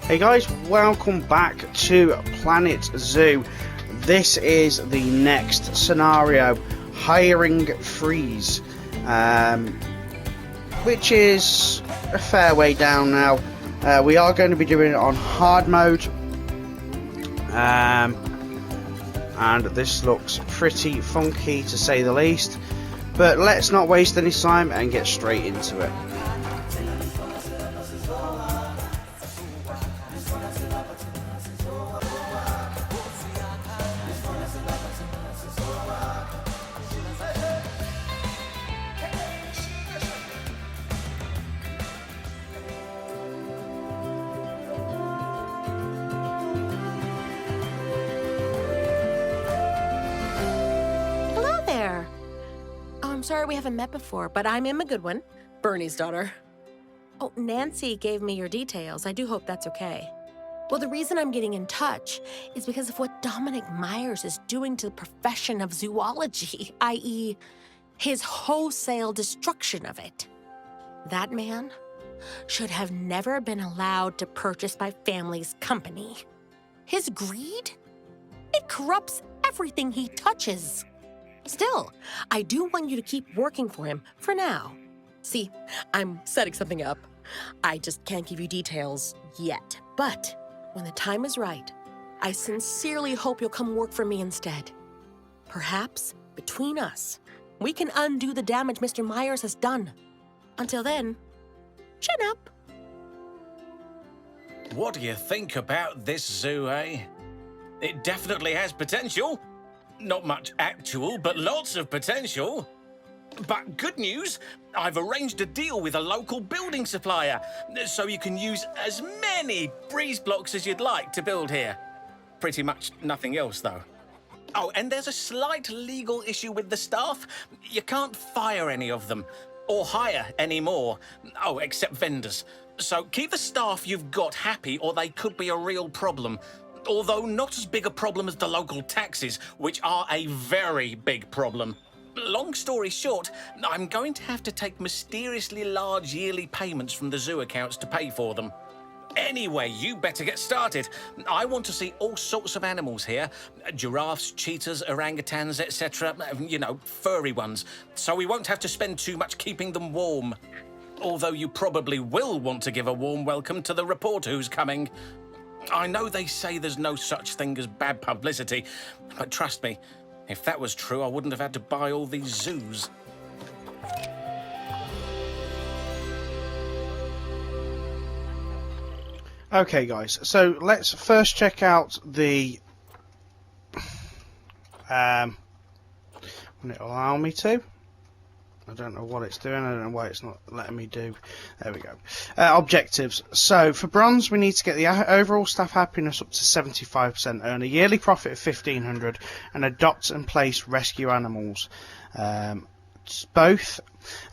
Hey guys, welcome back to Planet Zoo. This is the next scenario, hiring freeze, which is a fair way down now. We are going to be doing it on hard mode, and this looks pretty funky to say the least, but let's not waste any time and get straight into it. I'm sorry we haven't met before, but I'm Emma Goodwin, Bernie's daughter. Oh, Nancy gave me your details. I do hope that's okay. Well, the reason I'm getting in touch is because of what Dominic Myers is doing to the profession of zoology, i.e., his wholesale destruction of it. That man should have never been allowed to purchase my family's company. His greed? It corrupts everything he touches. Still, I do want you to keep working for him for now. See, I'm setting something up. I just can't give you details yet. But when the time is right, I sincerely hope you'll come work for me instead. Perhaps, between us, we can undo the damage Mr. Myers has done. Until then, chin up. What do you think about this zoo, eh? It definitely has potential. Not much actual, but lots of potential. But good news, I've arranged a deal with a local building supplier, so you can use as many breeze blocks as you'd like to build here. Pretty much nothing else, though. Oh, and there's a slight legal issue with the staff. You can't fire any of them, or hire any more. Oh, except vendors. So keep the staff you've got happy, or they could be a real problem. Although not as big a problem as the local taxes, which are a very big problem. Long story short, I'm going to have to take mysteriously large yearly payments from the zoo accounts to pay for them. Anyway, you better get started. I want to see all sorts of animals here. Giraffes, cheetahs, orangutans, etc. You know, furry ones. So we won't have to spend too much keeping them warm. Although you probably will want to give a warm welcome to the reporter who's coming. I know they say there's no such thing as bad publicity, but trust me, if that was true, I wouldn't have had to buy all these zoos. Okay guys, so let's first check out the when it will allow me to. I don't know what it's doing, I don't know why it's not letting me do. There we go. Objectives. So, for bronze, we need to get the overall staff happiness up to 75%, earn a yearly profit of $1,500, and adopt and place rescue animals. Both.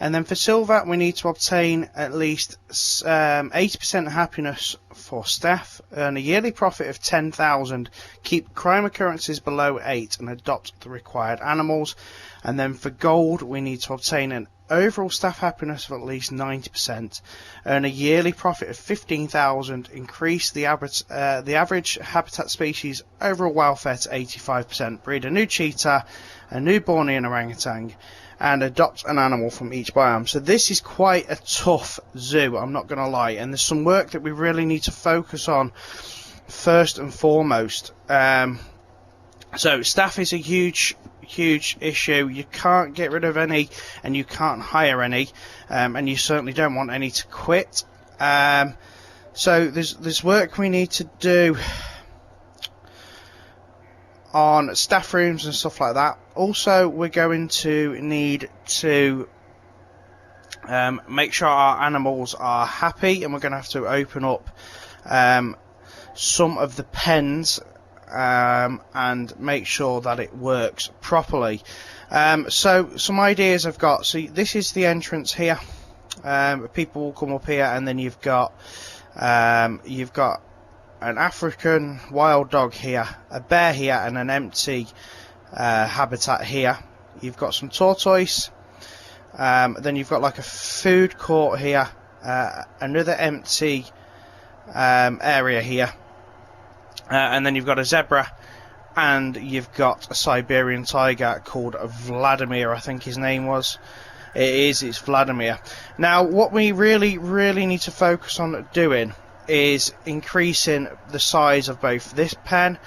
And then for silver, we need to obtain at least 80% happiness for staff, earn a yearly profit of $10,000, keep crime occurrences below 8, and adopt the required animals. And then for gold, we need to obtain an overall staff happiness of at least 90%, earn a yearly profit of $15,000, increase the average habitat species overall welfare to 85%, breed a new cheetah, a new Bornean orangutan, and adopt an animal from each biome. So this is quite a tough zoo, I'm not going to lie, and there's some work that we really need to focus on first and foremost. So staff is a huge issue. You can't get rid of any, and you can't hire any, and you certainly don't want any to quit. So there's work we need to do on staff rooms and stuff like that. Also, we're going to need to make sure our animals are happy, and we're going to have to open up some of the pens and make sure that it works properly. So some ideas I've got. So this is the entrance here. People will come up here, and then you've got an African wild dog here, a bear here, and an empty habitat here. You've got some tortoise, then you've got like a food court here, another empty area here. And then you've got a zebra, and you've got a Siberian tiger called Vladimir, I think his name was. It's Vladimir. Now, what we really need to focus on doing is increasing the size of both this pen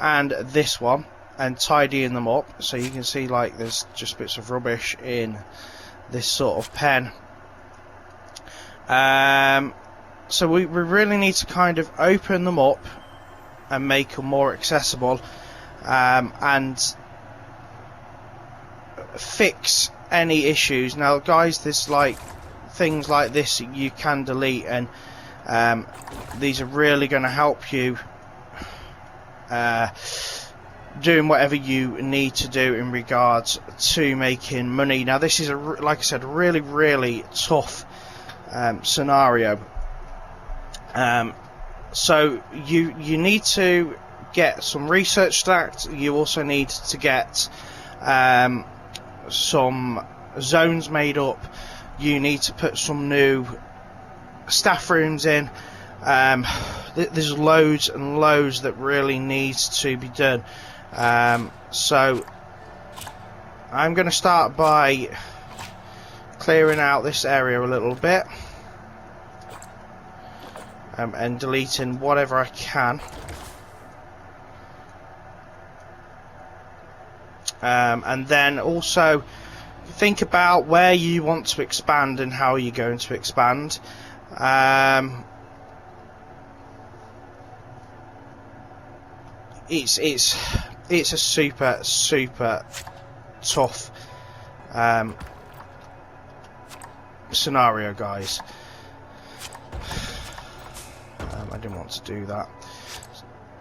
and this one, and tidying them up. So you can see, like, there's just bits of rubbish in this sort of pen. So we really need to kind of open them up and make them more accessible, and fix any issues. Now, guys, there's like things like this you can delete, and these are really going to help you doing whatever you need to do in regards to making money. Now, this is like I said, really tough scenario. So you need to get some research stacked. You also need to get some zones made up. You need to put some new staff rooms in. There's loads and loads that really needs to be done. So I'm going to start by clearing out this area a little bit, and deleting whatever I can. And then also think about where you want to expand and how you're going to expand. It's a super tough scenario, guys. I didn't want to do that.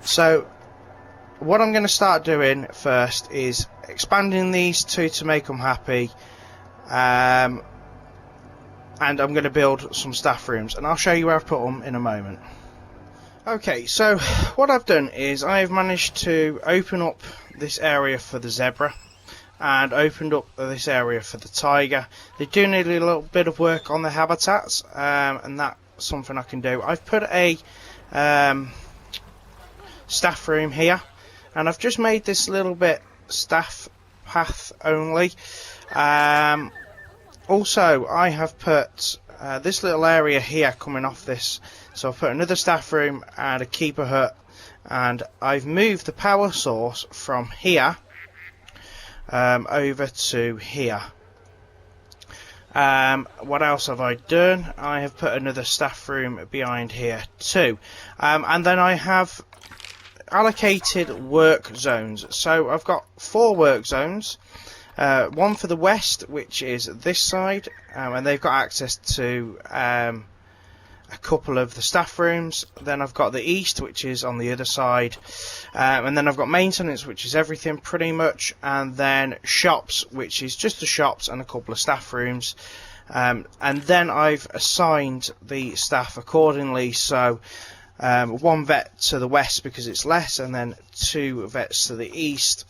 So what I'm going to start doing first is expanding these two to make them happy, and I'm going to build some staff rooms, and I'll show you where I've put them in a moment. Okay, so what I've done is I've managed to open up this area for the zebra, and opened up this area for the tiger. They do need a little bit of work on their habitats, and that's something I can do. I've put a staff room here, and I've just made this little bit staff path only. Also, I have put this little area here coming off this, so I've put another staff room and a keeper hut, and I've moved the power source from here over to here. What else have I done? I have put another staff room behind here too, and then I have allocated work zones. So I've got 4 work zones, one for the west, which is this side, and they've got access to a couple of the staff rooms. Then I've got the east, which is on the other side, and then I've got maintenance, which is everything pretty much, and then shops, which is just the shops and a couple of staff rooms. And then I've assigned the staff accordingly, so 1 vet to the west because it's less, and then 2 vets to the east,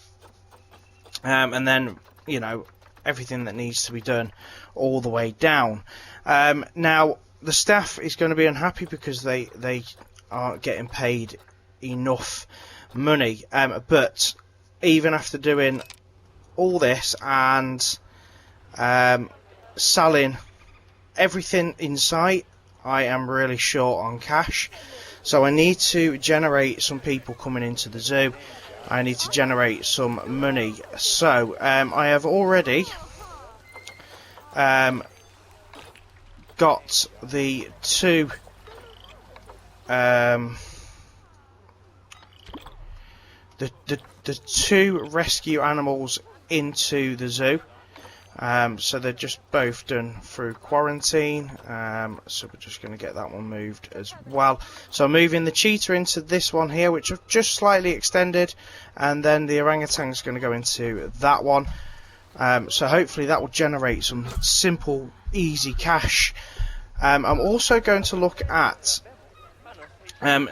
and then, you know, everything that needs to be done all the way down. Now, the staff is going to be unhappy because they aren't getting paid enough money, but even after doing all this and selling everything in sight, I am really short on cash. So I need to generate some people coming into the zoo. I need to generate some money. So I have already got the 2 the 2 rescue animals into the zoo. So they're just both done through quarantine, so we're just going to get that one moved as well. So I'm moving the cheetah into this one here, which I've just slightly extended, and then the orangutan is going to go into that one. So hopefully that will generate some simple, easy cash. I'm also going to look at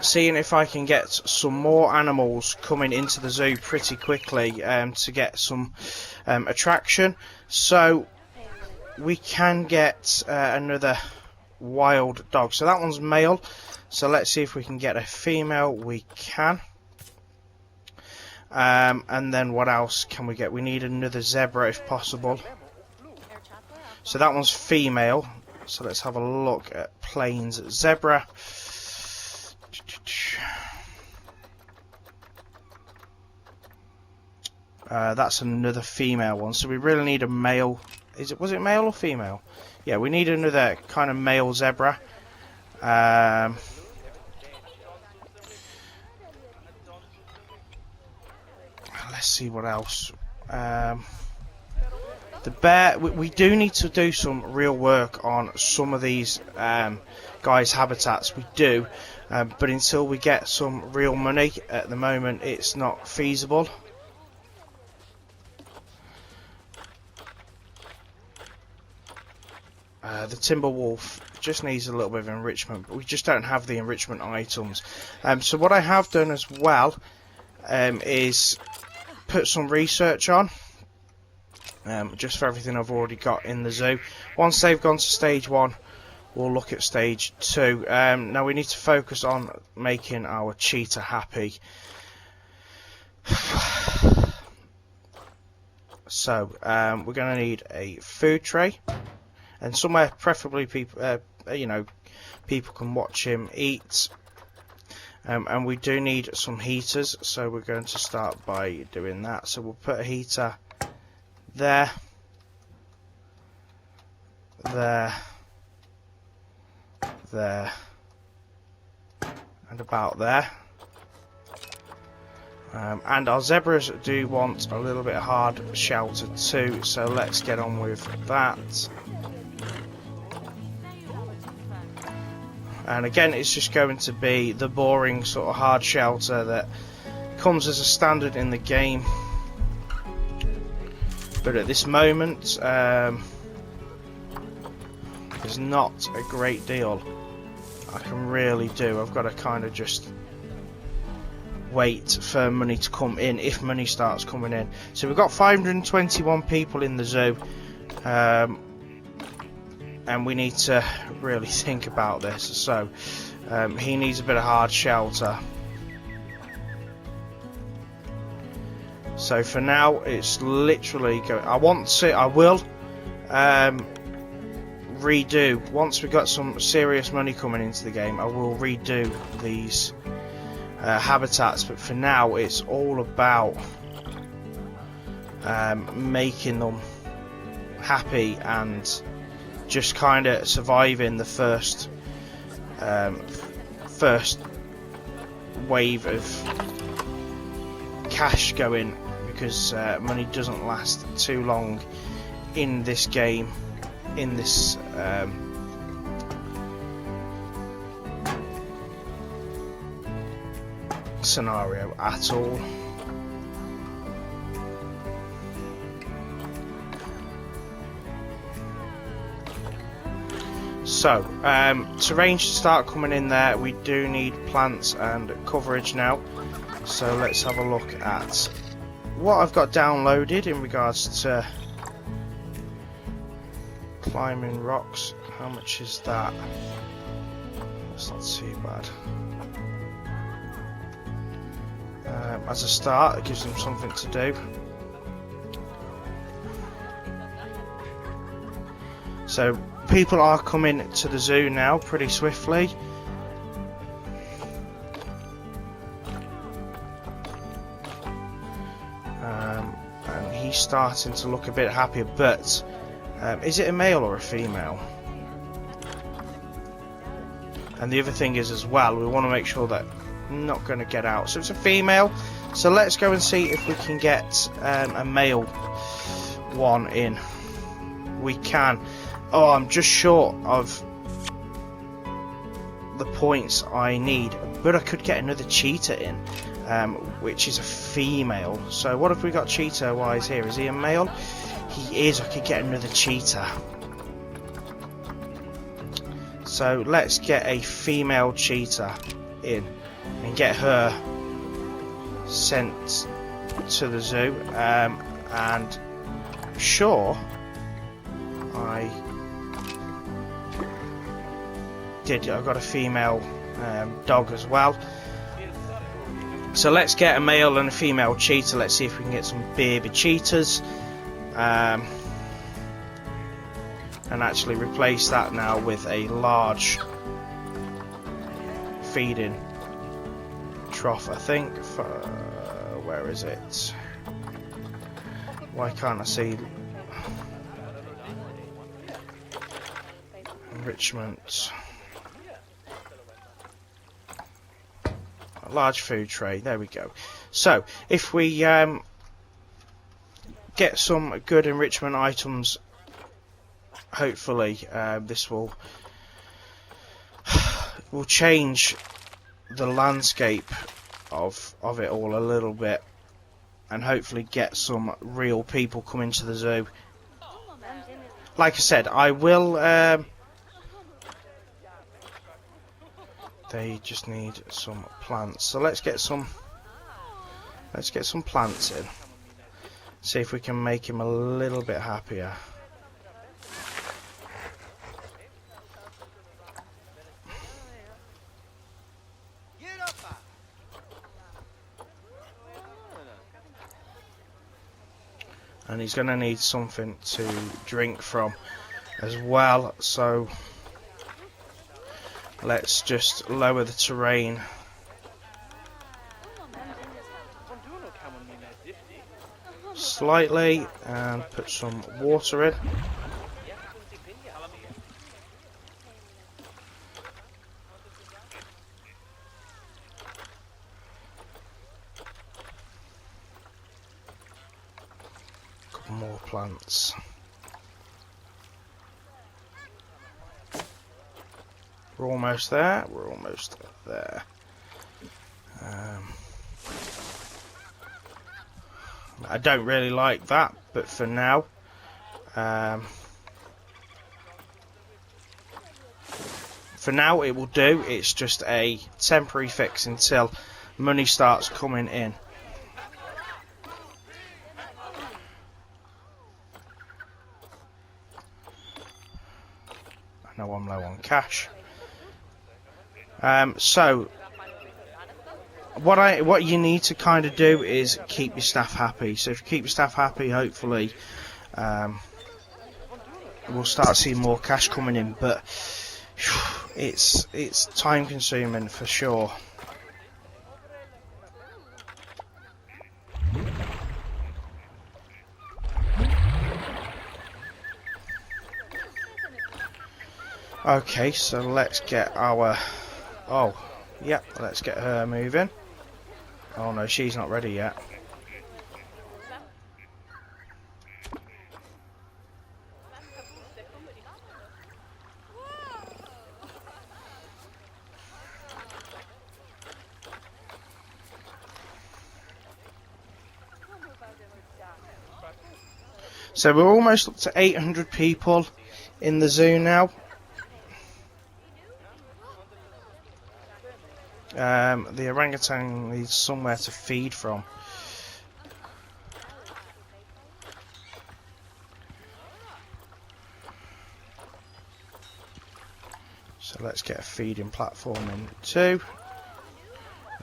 seeing if I can get some more animals coming into the zoo pretty quickly, to get some attraction, so we can get another wild dog. So that one's male, So let's see if we can get a female. We can. And then what else can we get? We need another zebra if possible. So that one's female. So let's have a look at plains zebra. That's another female one. So we really need a male. Was it male or female? Yeah, we need another kind of male zebra. Let's see what else. The bear, we do need to do some real work on some of these guys' habitats. We do, but until we get some real money, at the moment it's not feasible. The timber wolf just needs a little bit of enrichment, but we just don't have the enrichment items. So what I have done as well is put some research on. Just for everything I've already got in the zoo. Once they've gone to stage 1, we'll look at stage 2. Now we need to focus on making our cheetah happy. So we're going to need a food tray, and somewhere preferably people, people can watch him eat. And we do need some heaters, so we're going to start by doing that. So we'll put a heater there, and about there. And our zebras do want a little bit of hard shelter too, so let's get on with that. And again, it's just going to be the boring sort of hard shelter that comes as a standard in the game. But at this moment, there's not a great deal I can really do. I've got to kind of just wait for money to come in, if money starts coming in. So we've got 521 people in the zoo, and we need to really think about this. So he needs a bit of hard shelter. So for now, it's literally going. I will redo, once we've got some serious money coming into the game, I will redo these habitats, but for now it's all about making them happy and just kind of surviving the first wave of cash going, because money doesn't last too long in this game, in this scenario at all. So terrain should start coming in there. We do need plants and coverage now, so let's have a look at what I've got downloaded in regards to climbing rocks. How much is that? That's not too bad. As a start, it gives them something to do. So people are coming to the zoo now pretty swiftly. And he's starting to look a bit happier, but is it a male or a female? And the other thing is as well, we want to make sure that not going to get out. So it's a female. So let's go and see if we can get a male one in. We can. Oh, I'm just short of the points I need, but I could get another cheetah in, which is a female. So what have we got cheetah wise here? Is he a male? He is. I could get another cheetah. So let's get a female cheetah in and get her sent to the zoo. And sure, I got a female dog as well. So let's get a male and a female cheetah. Let's see if we can get some baby cheetahs. And actually replace that now with a large feeding trough, I think. Where is it? Why can't I see? Enrichment. A large food tray. There we go. So if we get some good enrichment items, hopefully this will change the landscape of it all a little bit, and hopefully get some real people coming to the zoo. Like I said, I will they just need some plants, so let's get some plants in, see if we can make him a little bit happier. And he's going to need something to drink from as well, so let's just lower the terrain slightly and put some water in. More plants. We're almost there. We're almost there. I don't really like that, but for now, it will do. It's just a temporary fix until money starts coming in. I know I'm low on cash. So what you need to kind of do is keep your staff happy. So if you keep your staff happy, hopefully we'll start seeing more cash coming in. But it's time consuming for sure. Okay, so let's get our... Oh, yep, let's get her moving. Oh no, she's not ready yet. So we're almost up to 800 people in the zoo now. The orangutan needs somewhere to feed from. So let's get a feeding platform in too.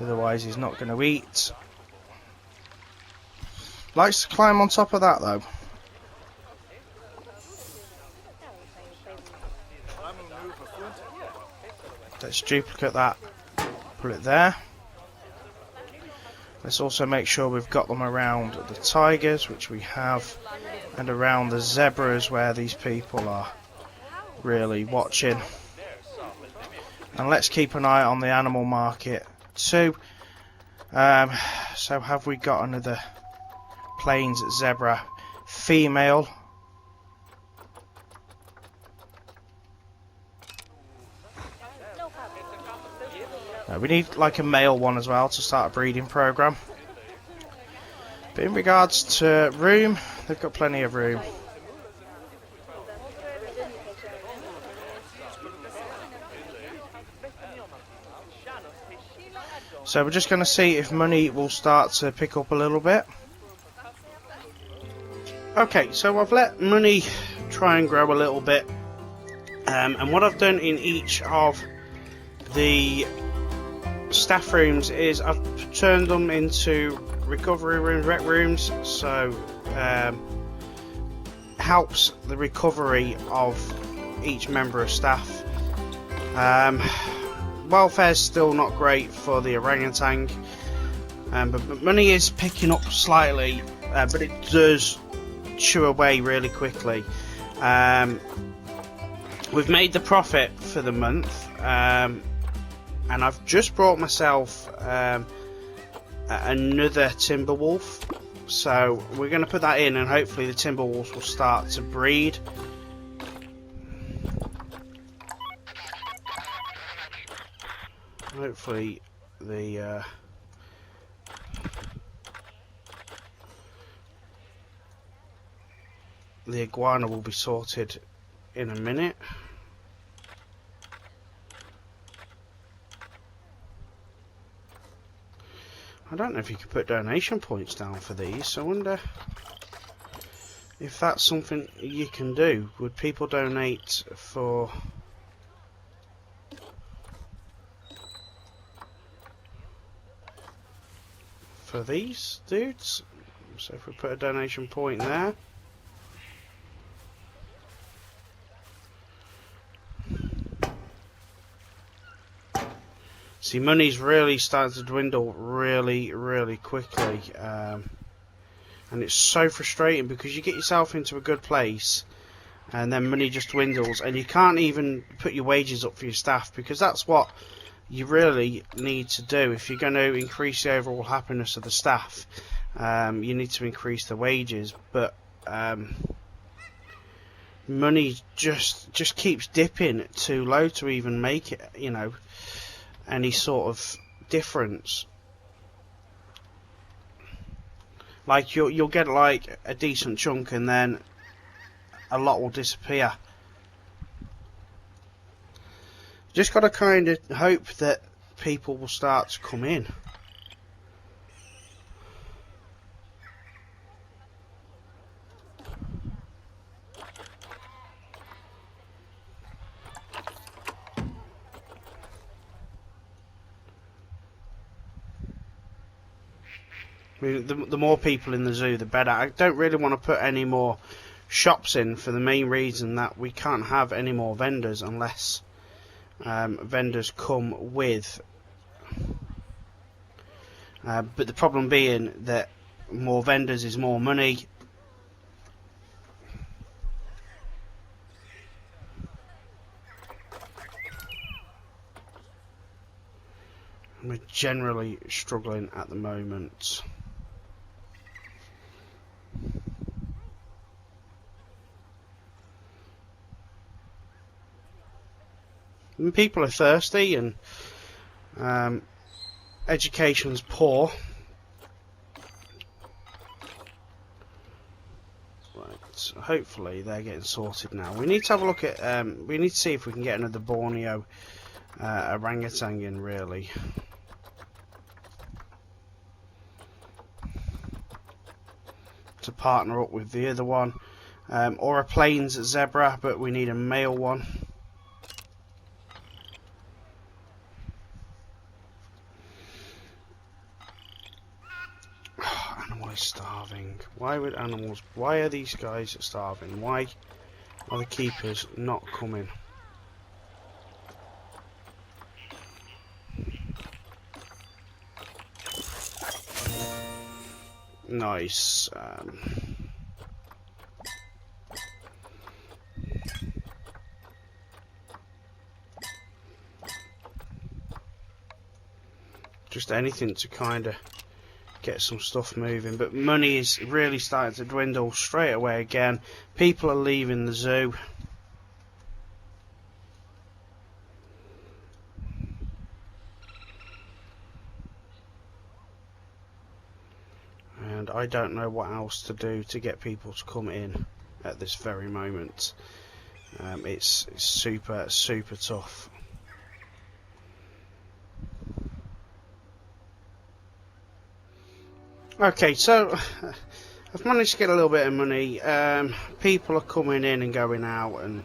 Otherwise he's not going to eat. Likes to climb on top of that though. Let's duplicate that. Put it there. Let's also make sure we've got them around the tigers, which we have, and around the zebras where these people are really watching. And let's keep an eye on the animal market too. So have we got another plains zebra female? We need like a male one as well to start a breeding program. But in regards to room, they've got plenty of room. So we're just going to see if money will start to pick up a little bit. Okay, so I've let money try and grow a little bit. And what I've done in each of the staff rooms is I've turned them into recovery rooms, rec rooms, so helps the recovery of each member of staff. Welfare's still not great for the orangutan, but money is picking up slightly, but it does chew away really quickly. We've made the profit for the month, and I've just brought myself another timber wolf, so we're going to put that in, and hopefully the timber wolves will start to breed. Hopefully the iguana will be sorted in a minute. I don't know if you could put donation points down for these, so I wonder if that's something you can do. Would people donate for these dudes? So if we put a donation point there. See, money's really starting to dwindle really quickly, and it's so frustrating because you get yourself into a good place and then money just dwindles and you can't even put your wages up for your staff, because that's what you really need to do if you're going to increase the overall happiness of the staff. You need to increase the wages, but money just keeps dipping too low to even make it, you know, any sort of difference. Like you'll get like a decent chunk and then a lot will disappear. Just got to kind of hope that people will start to come in. I mean, the more people in the zoo, the better. I don't really want to put any more shops in for the main reason that we can't have any more vendors unless vendors come with. But the problem being that more vendors is more money. We're generally struggling at the moment. And people are thirsty and education's poor. Right, so hopefully they're getting sorted now. We need to have a look at, we need to see if we can get another Borneo orangutan in, really. To partner up with the other one. Or a plains zebra, but we need a male one. Starving. Why would animals? Why are these guys starving? Why are the keepers not coming? Nice. Just anything to kind of get some stuff moving, but money is really starting to dwindle straight away again. People are leaving the zoo. And I don't know what else to do to get people to come in at this very moment. It's super tough. Okay, so I've managed to get a little bit of money. People are coming in and going out, and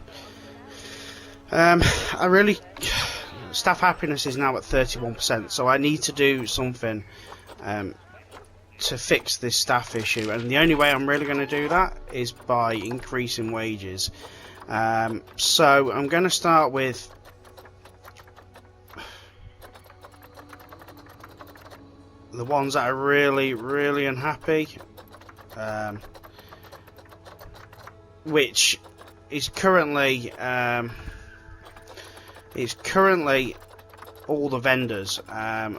I really staff happiness is now at 31%, so I need to do something to fix this staff issue, and the only way I'm really going to do that is by increasing wages. So I'm going to start with the ones that are really unhappy, which is currently all the vendors.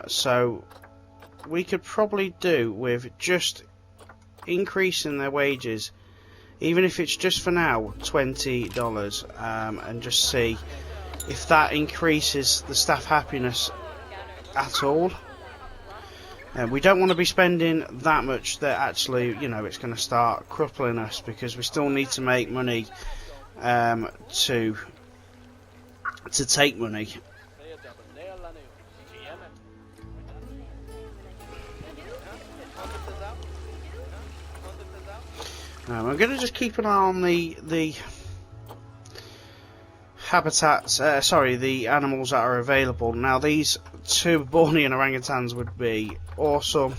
So we could probably do with just increasing their wages, even if it's just for now $20, and just see if that increases the staff happiness at all. We don't want to be spending that much that actually, you know, it's going to start crippling us, because we still need to make money to take money. I'm going to just keep an eye on the habitats, the animals that are available. Now, these two Bornean orangutans would be awesome.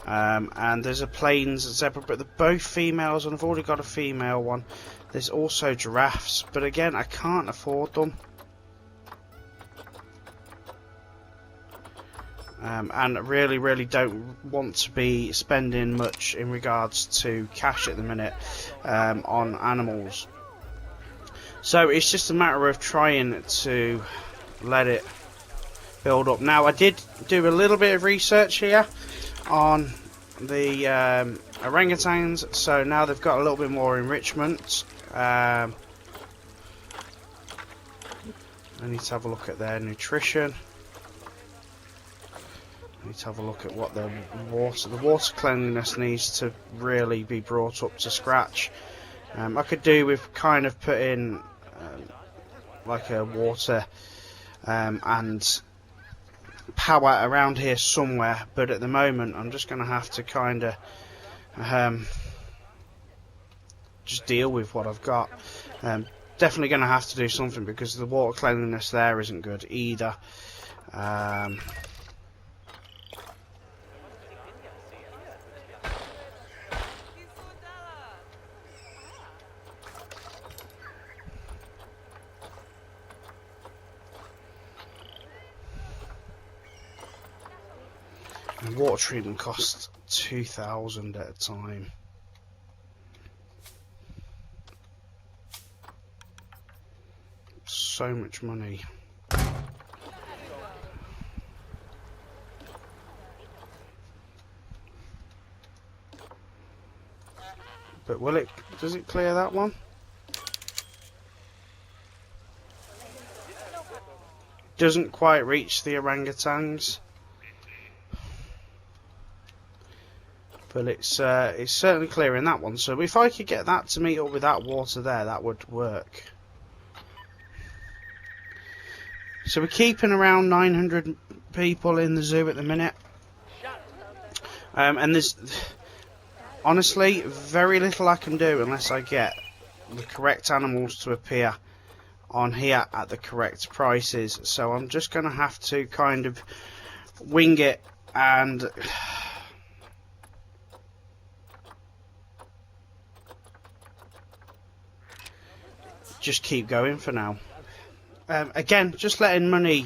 And there's a plains zebra, but they're both females, and I've already got a female one. There's also giraffes, but again, I can't afford them. And really don't want to be spending much in regards to cash at the minute on animals. So it's just a matter of trying to let it build up. Now, I did do a little bit of research here on the orangutans, so now they've got a little bit more enrichment. I need to have a look at their nutrition. I need to have a look at what the water cleanliness needs to really be brought up to scratch. I could do with kind of putting like a water and power around here somewhere, but at the moment I'm just going to have to kind of just deal with what I've got. Definitely going to have to do something, because the water cleanliness there isn't good either. And water treatment costs 2,000 at a time. So much money. But will it? Does it clear that one? Doesn't quite reach the orangutans. But it's certainly clearing that one. So if I could get that to meet up with that water there, that would work. So we're keeping around 900 people in the zoo at the minute. And there's honestly very little I can do unless I get the correct animals to appear on here at the correct prices. So I'm just going to have to kind of wing it and just keep going for now. Again, just letting money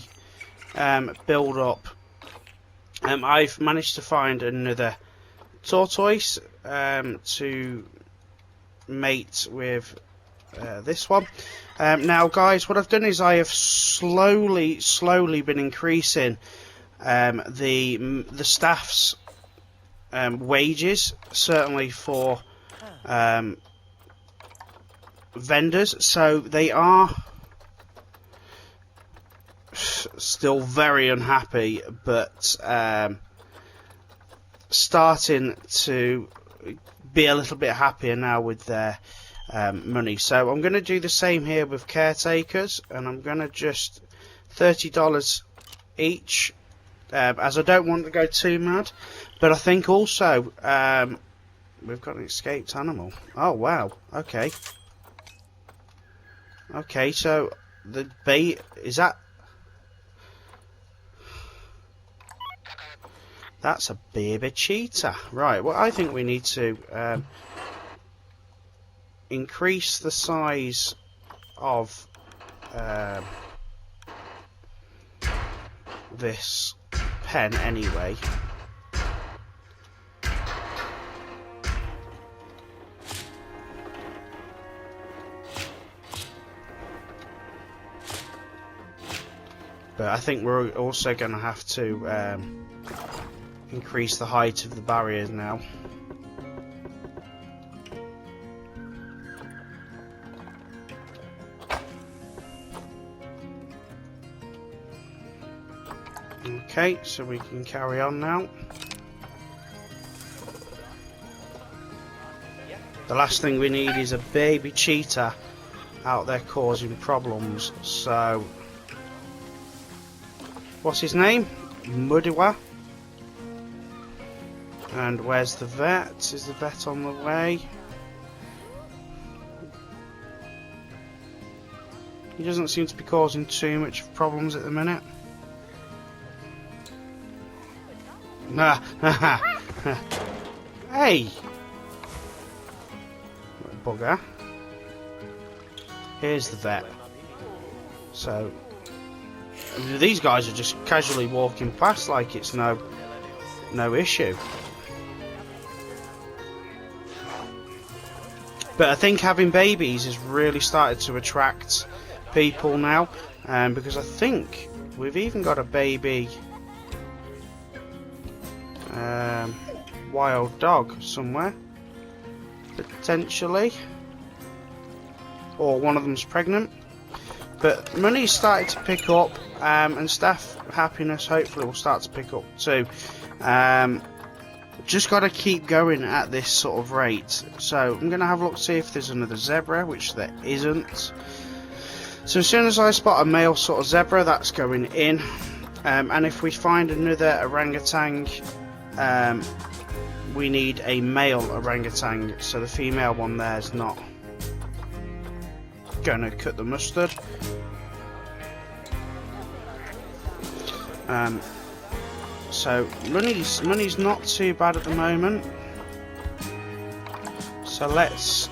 build up. I've managed to find another tortoise to mate with this one. Now, guys, what I've done is I have slowly been increasing the staff's wages, certainly for vendors, so they are still very unhappy, but starting to be a little bit happier now with their money. So I'm going to do the same here with caretakers, and I'm going to just $30 each, as I don't want to go too mad. But I think also we've got an escaped animal. Oh wow, okay. Okay, so the bait is that. That's a baby cheetah. Right, well, I think we need to increase the size of this pen anyway. But I think we're also going to have to increase the height of the barriers now. Okay, so we can carry on now. The last thing we need is a baby cheetah out there causing problems. So, what's his name? Mudiwa. And where's the vet? Is the vet on the way? He doesn't seem to be causing too much problems at the minute. Nah, hey! Bugger. Here's the vet. So, these guys are just casually walking past like it's no issue. But I think having babies has really started to attract people now, because I think we've even got a baby wild dog somewhere, potentially, or one of them's pregnant. But money's started to pick up, and staff happiness hopefully will start to pick up too. Just got to keep going at this sort of rate. So I'm going to have a look to see if there's another zebra, which there isn't. So as soon as I spot a male sort of zebra, that's going in. And if we find another orangutan, we need a male orangutan. So the female one there is not going to cut the mustard. So money's not too bad at the moment. So let's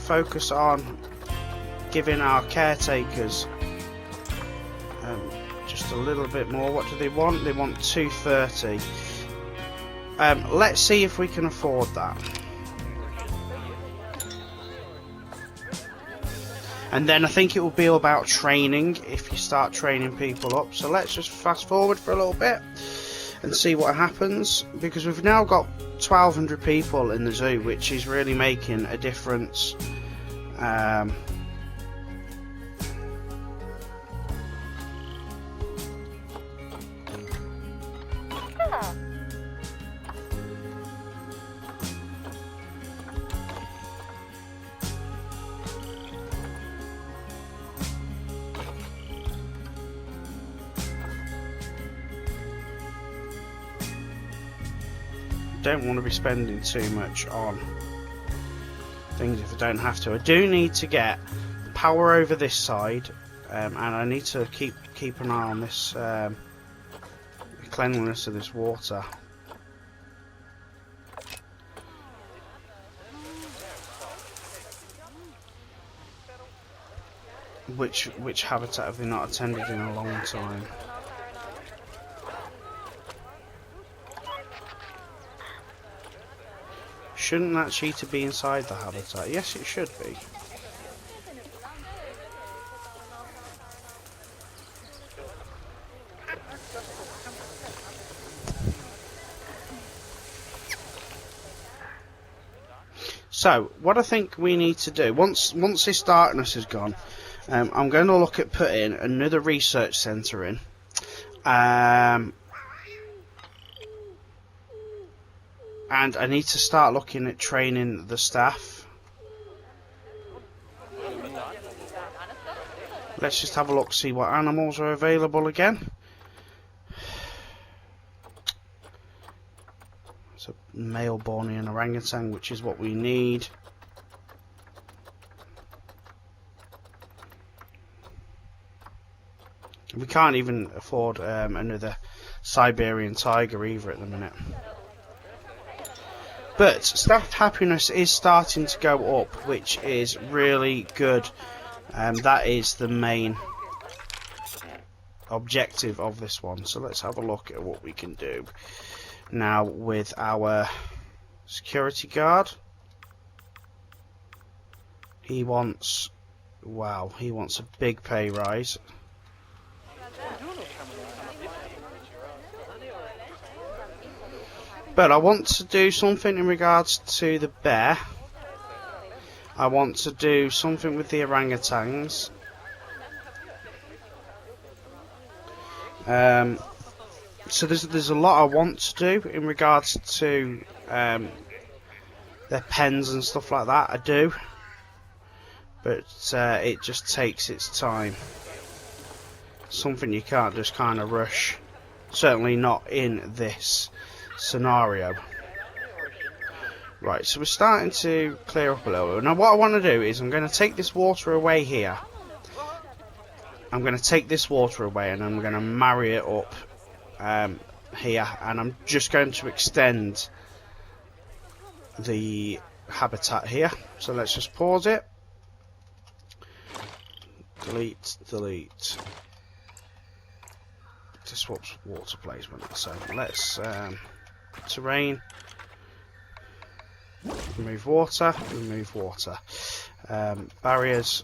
focus on giving our caretakers just a little bit more. What do they want? They want 230. Let's see if we can afford that. And then I think it will be all about training if you start training people up. So let's just fast forward for a little bit and see what happens, because we've now got 1,200 people in the zoo, which is really making a difference. Don't want to be spending too much on things if I don't have to. I do need to get power over this side, and I need to keep an eye on this cleanliness of this water. Which habitat have they not attended in a long time? Shouldn't that cheetah be inside the habitat? Yes, it should be. So, what I think we need to do, once this darkness is gone, I'm going to look at putting another research centre in. And I need to start looking at training the staff. Let's just have a look, see what animals are available again. It's a male Bornean orangutan, which is what we need. We can't even afford another Siberian tiger either at the minute. But staff happiness is starting to go up, which is really good. That is the main objective of this one. So let's have a look at what we can do now with our security guard. He wants, wow, he wants a big pay rise. But I want to do something in regards to the bear. I want to do something with the orangutans. So there's a lot I want to do in regards to their pens and stuff like that. I do, but it just takes its time. Something you can't just kind of rush. Certainly not in this scenario. Right, so we're starting to clear up a little bit. Now what I want to do is I'm going to take this water away here. I'm going to take this water away and I'm going to marry it up here, and I'm just going to extend the habitat here. So let's just pause it. Delete, delete. This swaps water placement. So let's terrain. Remove water. Remove water. Barriers.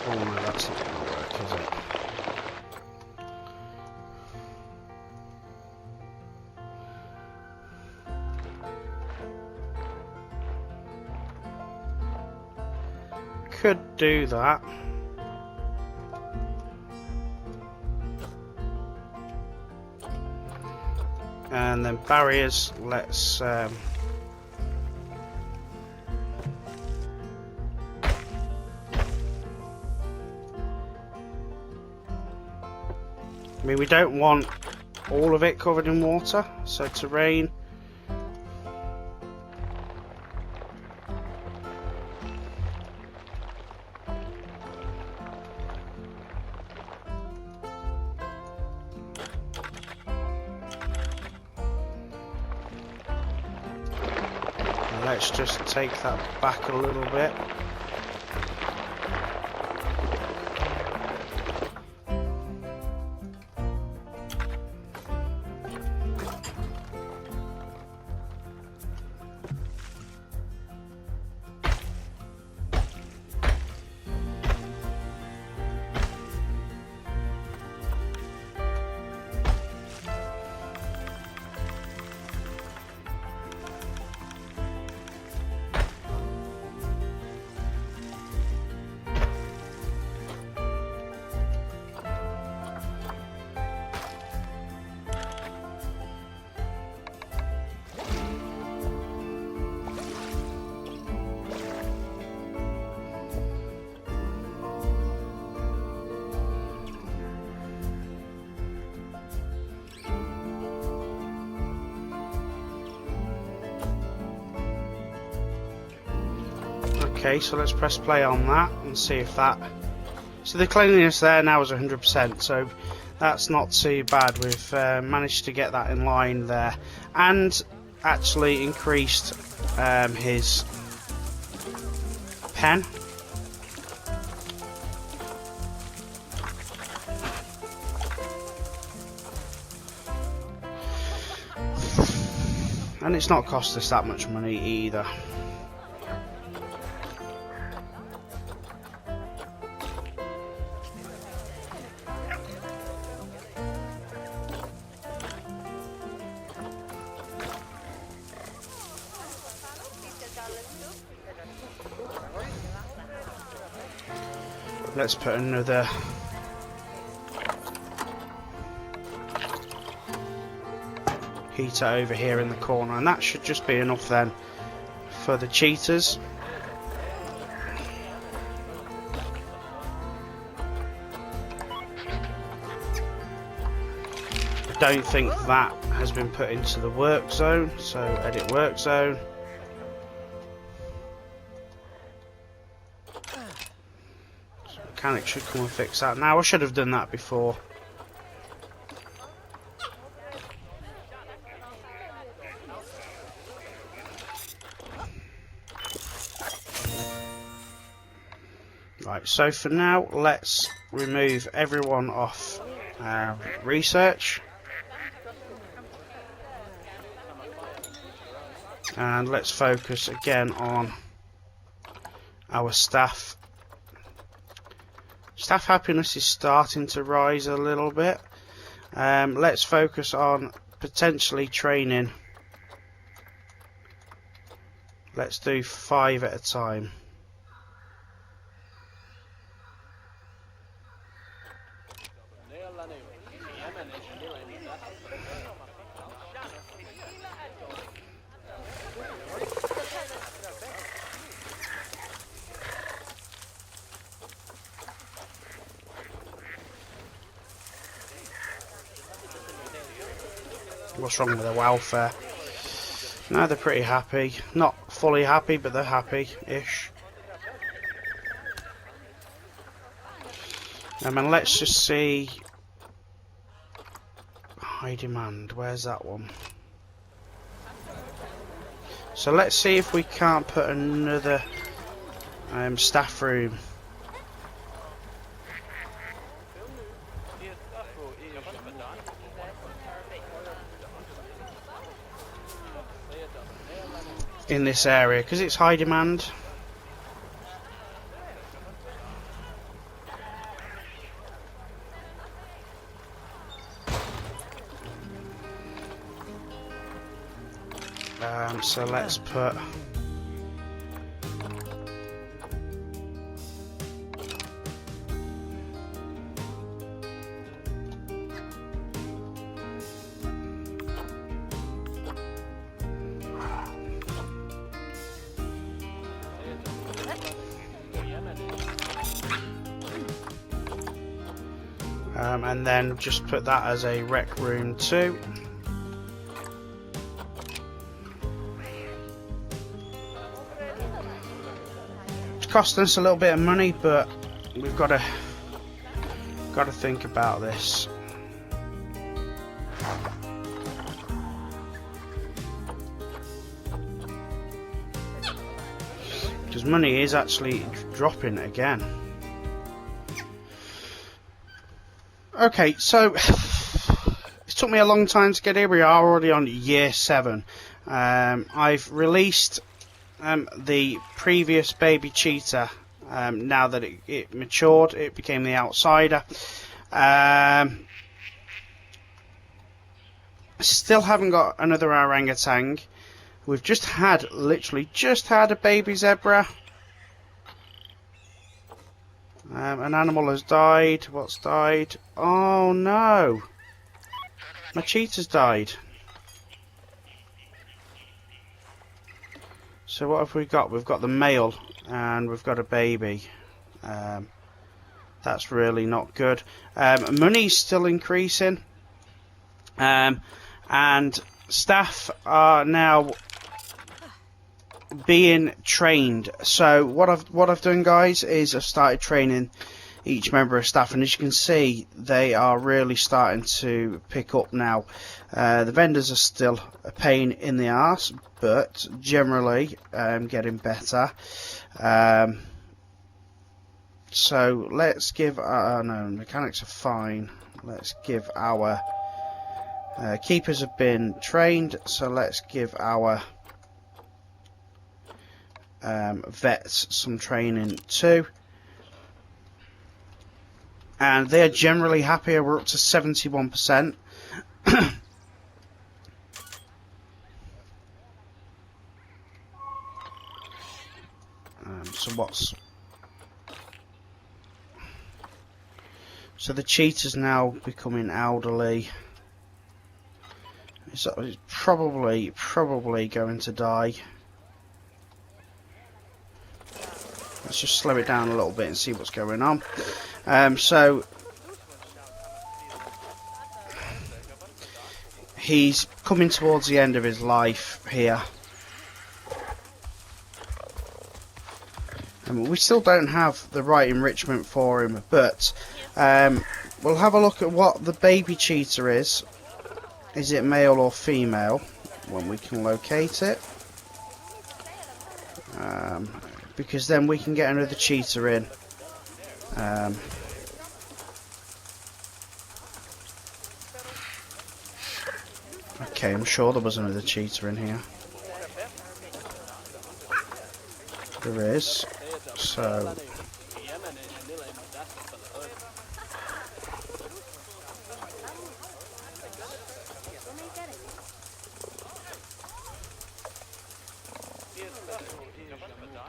Oh no, that's not going to work, is it? Could do that. And then barriers, let's I mean, we don't want all of it covered in water, so terrain. And let's just take that back a little bit. Okay, so let's press play on that and see if that... So the cleanliness there now is 100%, so that's not too bad. We've managed to get that in line there, and actually increased his pen. And it's not cost us that much money either. Let's put another heater over here in the corner, and that should just be enough then for the cheetahs. don't think that has been put into the work zone, so edit work zone. So mechanic should come and fix that. Now I should have done that before. Right, so for now, let's remove everyone off research. And let's focus again on our staff. Staff happiness is starting to rise a little bit. Let's focus on potentially training. Let's do 5 at a time. What's wrong with their welfare? No, they're pretty happy. Not fully happy, but they're happy-ish. And let's just see... High demand, where's that one? So let's see if we can't put another staff room. In this area, because it's high demand. So let's put and then just put that as a rec room too. It's costing us a little bit of money, but we've got to think about this. Because money is actually dropping again. Okay, so it took me a long time to get here. We are already on year 7. I've released the previous baby cheetah. Now that it matured, it became the outsider. Still haven't got another orangutan. We've literally just had a baby zebra. An animal has died. What's died? Oh no! My cheetah's died. So what have we got? We've got the male and we've got a baby. That's really not good. Money's still increasing. And staff are now being trained. So what I've done, guys, is I've started training each member of staff, and as you can see, they are really starting to pick up now. The vendors are still a pain in the arse, but generally getting better. So let's give no, mechanics are fine. Let's give our keepers have been trained, so let's give our vets some training too, and they are generally happier. We're up to 71%. So the cheetah's now becoming elderly. It's probably going to die. Let's just slow it down a little bit and see what's going on. So he's coming towards the end of his life here. We still don't have the right enrichment for him, but we'll have a look at what the baby cheetah is. Is it male or female? When we can locate it. Because then we can get another cheetah in. Okay, I'm sure there was another cheetah in here. There is. So...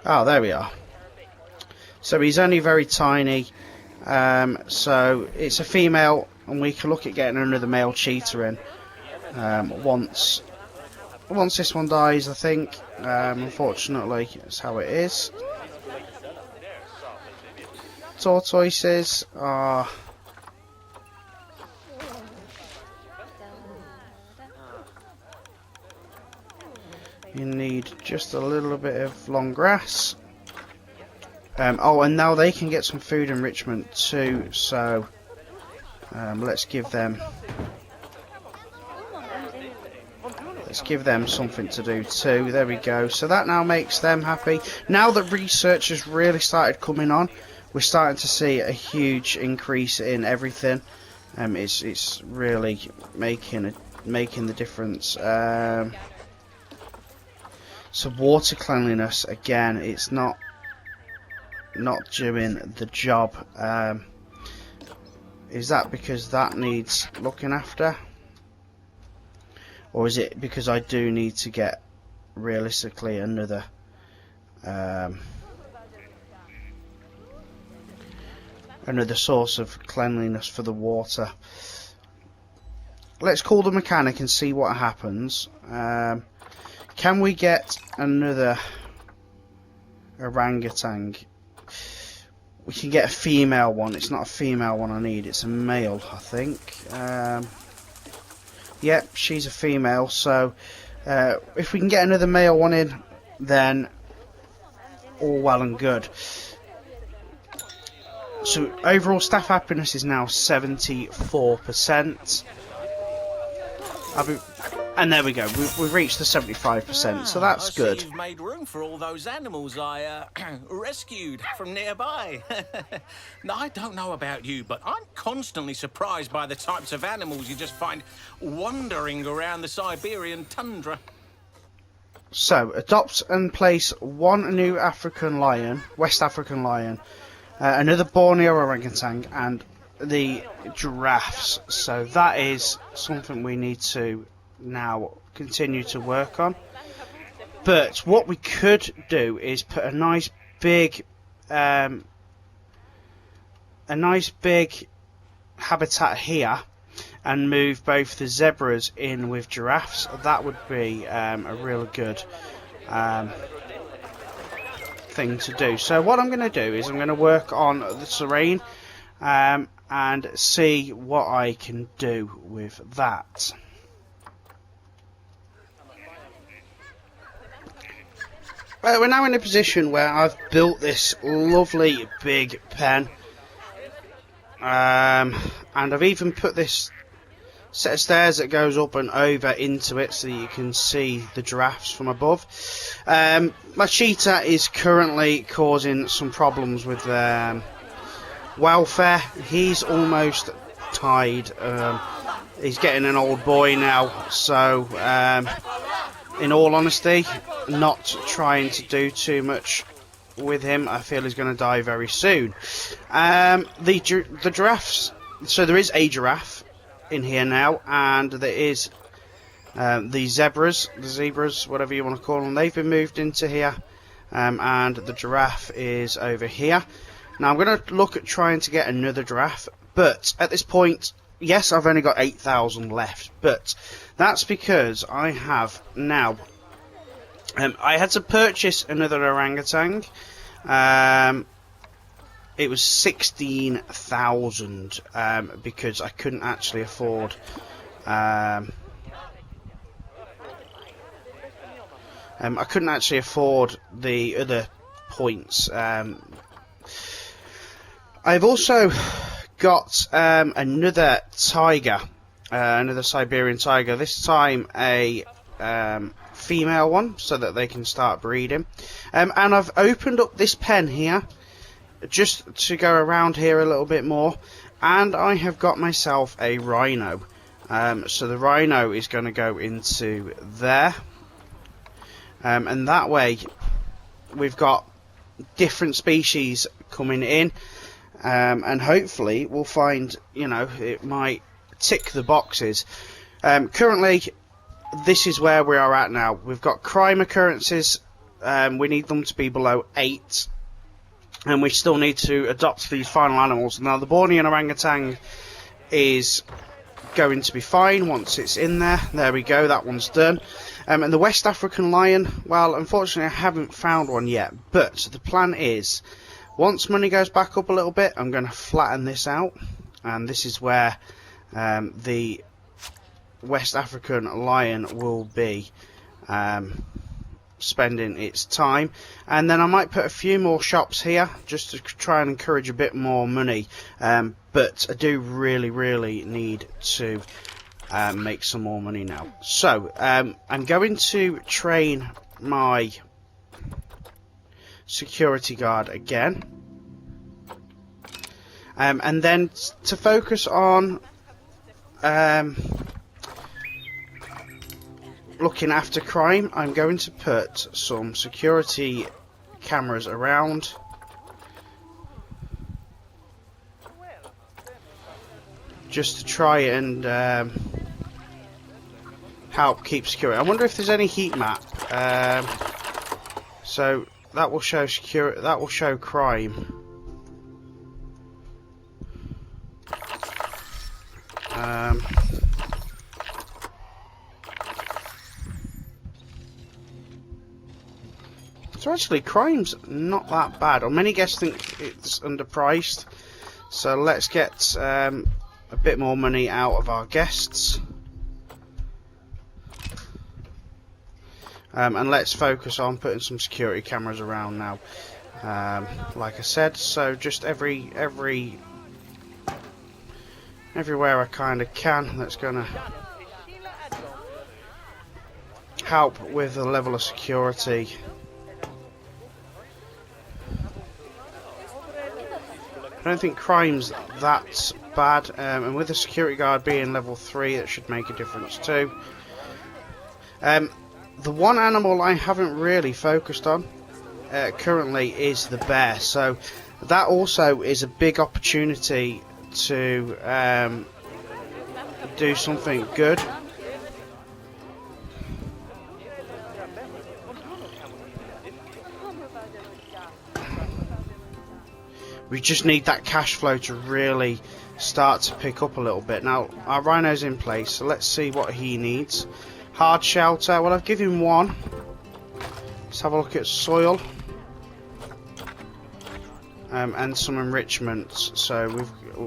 oh, there we are. So he's only very tiny. So it's a female, and we can look at getting another male cheetah in. Once this one dies, I think. Unfortunately, that's how it is. Tortoises are... you need just a little bit of long grass. Oh, and now they can get some food enrichment too, so let's give them something to do too. There we go. So that now makes them happy. Now that research has really started coming on, we're starting to see a huge increase in everything. It's really making the difference. So water cleanliness, again, it's not doing the job. Is that because that needs looking after? Or is it because I do need to get, realistically, another source of cleanliness for the water? Let's call the mechanic and see what happens. Can we get another orangutan? We can get a female one. It's not a female one I need, it's a male, I think. Yep, she's a female, so if we can get another male one in, then all well and good. So overall staff happiness is now 74%. And there we go, we've reached the 75%, so that's good. You've made room for all those animals I rescued from nearby. Now, I don't know about you, but I'm constantly surprised by the types of animals you just find wandering around the Siberian tundra. So, adopt and place one new African lion, West African lion, another Borneo orangutan, and the giraffes. So that is something we need to now continue to work on. But what we could do is put a nice big habitat here and move both the zebras in with giraffes. That would be a real good thing to do. So what I'm going to do is I'm going to work on the terrain and see what I can do with that. We're now in a position where I've built this lovely big pen, and I've even put this set of stairs that goes up and over into it so that you can see the giraffes from above. My cheetah is currently causing some problems with welfare. He's almost tied. He's getting an old boy now, so in all honesty, not trying to do too much with him. I feel he's going to die very soon. The giraffes, so there is a giraffe in here now, and there is the zebras, whatever you want to call them. They've been moved into here, and the giraffe is over here. Now I'm going to look at trying to get another giraffe, but at this point, yes, I've only got 8,000 left, but that's because I have now I had to purchase another orangutan. It was 16,000 because I couldn't actually afford I couldn't actually afford the other points. I've also got another tiger, another Siberian tiger, this time a female one, so that they can start breeding. And I've opened up this pen here, just to go around here a little bit more, and I have got myself a rhino. So the rhino is going to go into there, and that way we've got different species coming in, and hopefully we'll find, you know, it might tick the boxes. Currently this is where we are at now. We've got crime occurrences, we need them to be below 8, and we still need to adopt these final animals. Now the Bornean orangutan is going to be fine once it's in there. There we go, that one's done. And the West African lion, well, unfortunately I haven't found one yet, but the plan is, once money goes back up a little bit, I'm going to flatten this out, and this is where the West African lion will be spending its time. And then I might put a few more shops here just to try and encourage a bit more money, but I do really need to make some more money now. So I'm going to train my security guard again, and then to focus on looking after crime, I'm going to put some security cameras around, just to try and help keep security. I wonder if there's any heat map. So that will show security. That will show crime. So actually, crime's not that bad. Or many guests think it's underpriced. So let's get a bit more money out of our guests. And let's focus on putting some security cameras around now. Like I said, so just everywhere I kind of can, that's going to help with the level of security. I don't think crime's that bad, and with the security guard being level 3, that should make a difference too. The one animal I haven't really focused on currently is the bear, so that also is a big opportunity to do something good. We just need that cash flow to really start to pick up a little bit. Now, our rhino's in place, so let's see what he needs. Hard shelter, well, I've given him one. Let's have a look at soil. And some enrichments. So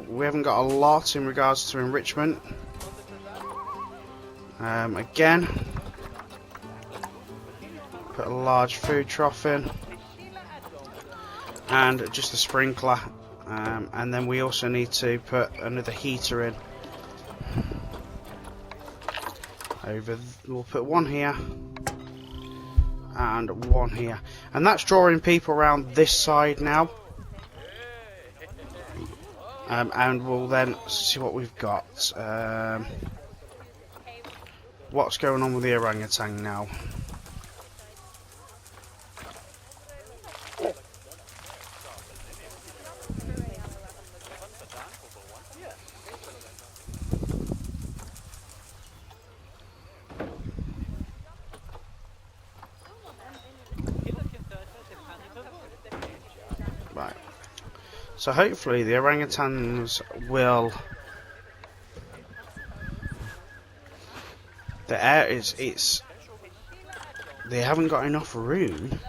we haven't got a lot in regards to enrichment. Again, put a large food trough in. And just a sprinkler, and then we also need to put another heater in. We'll put one here and one here, and that's drawing people around this side now. And we'll then see what we've got. What's going on with the orangutan now? Right. So hopefully the orangutans will. The air is. They haven't got enough room.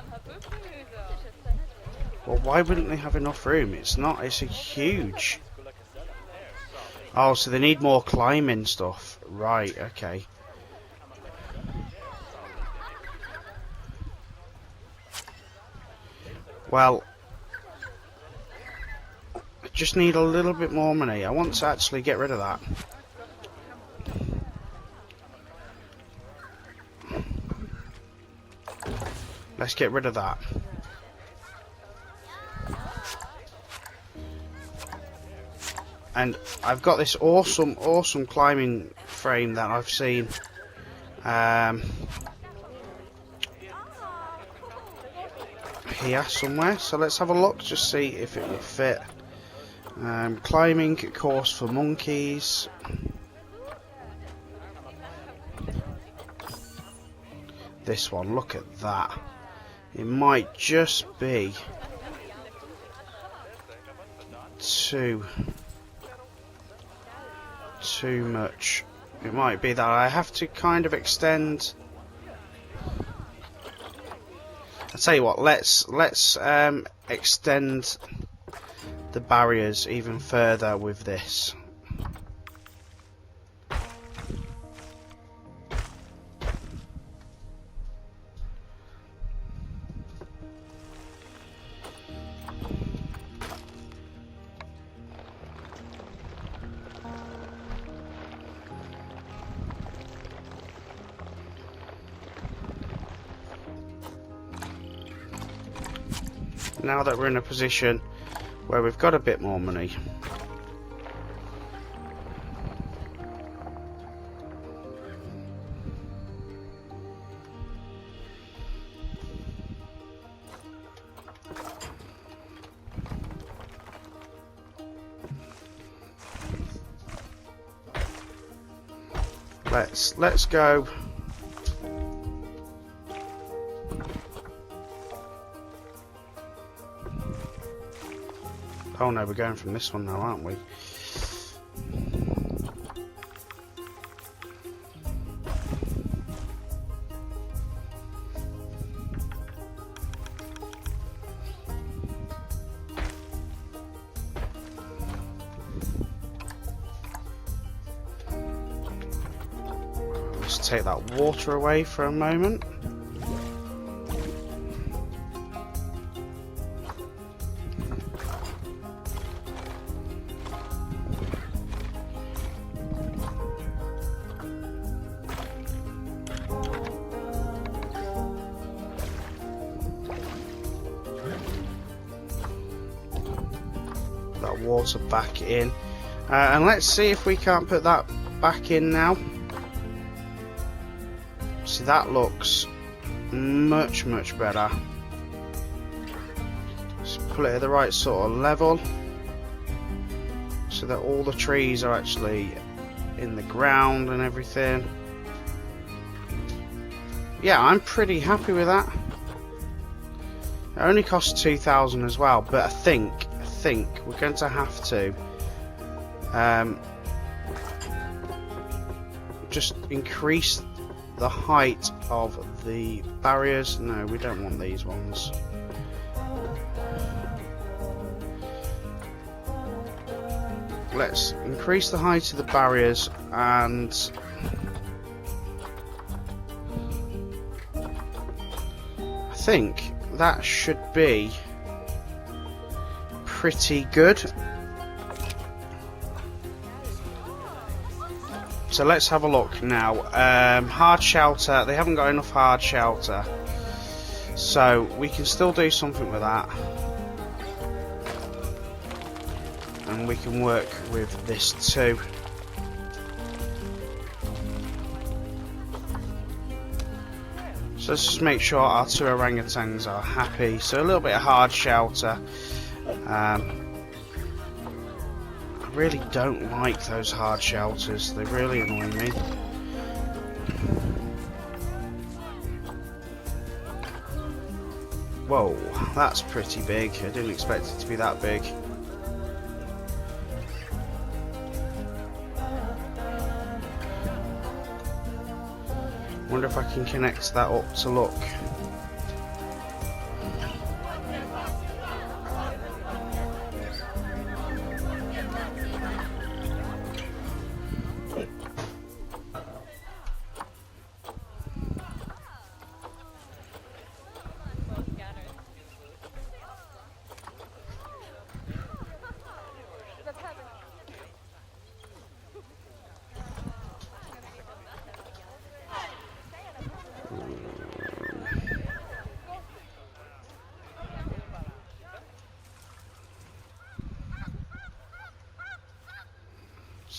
Well, why wouldn't they have enough room? It's not. It's a huge. Oh, so they need more climbing stuff. Right. Okay. Well, I just need a little bit more money. I want to actually get rid of that. Let's get rid of that. And I've got this awesome climbing frame that I've seen. Here somewhere. So let's have a look, just see if it will fit. Climbing course for monkeys. This one, look at that. It might just be too much. It might be that I have to kind of extend. I'll tell you what, let's extend the barriers even further with this. Now that we're in a position where we've got a bit more money, let's go. Oh no, we're going from this one now, aren't we? Let's take that water away for a moment. That water back in, and let's see if we can't put that back in now. See, that looks much better. Just put it at the right sort of level so that all the trees are actually in the ground and everything. Yeah, I'm pretty happy with that. It only costs 2,000 as well, but I think we're going to have to just increase the height of the barriers. No, we don't want these ones. Let's increase the height of the barriers, and I think that should be pretty good. So let's have a look now. Hard shelter, they haven't got enough hard shelter, so we can still do something with that, and we can work with this too. So let's just make sure our two orangutans are happy. So a little bit of hard shelter. I really don't like those hard shelters, they really annoy me. Whoa, that's pretty big. I didn't expect it to be that big. Wonder if I can connect that up to look.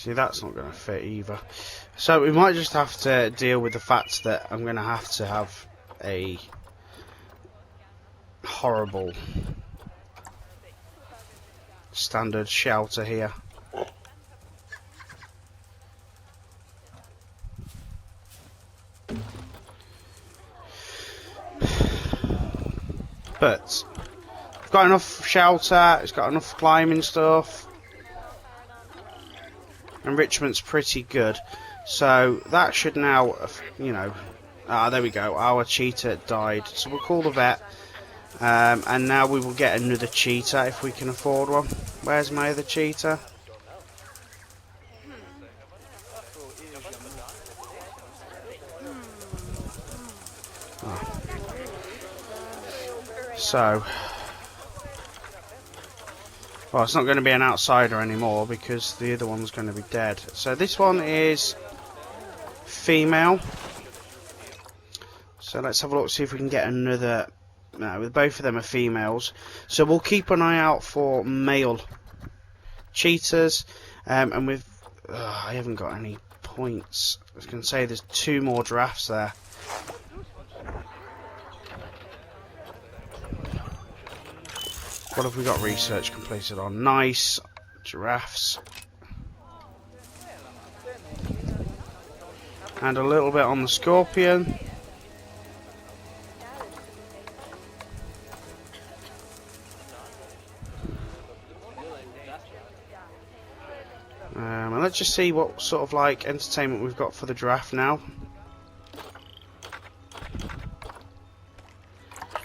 See, that's not going to fit either. So we might just have to deal with the fact that I'm going to have a horrible standard shelter here. But it's got enough shelter, it's got enough climbing stuff. Enrichment's pretty good. So that should now, you know, there we go, our cheetah died. So we'll call the vet. And now we will get another cheetah if we can afford one. Where's my other cheetah? Oh. So, well, it's not going to be an outsider anymore because the other one's going to be dead. So this one is female. So let's have a look, see if we can get another. No, with both of them are females. So we'll keep an eye out for male cheetahs. And with I haven't got any points. I was going to say there's 2 more giraffes there. What have we got research completed on? Nice. Giraffes. And a little bit on the scorpion. And let's just see what sort of like entertainment we've got for the giraffe now.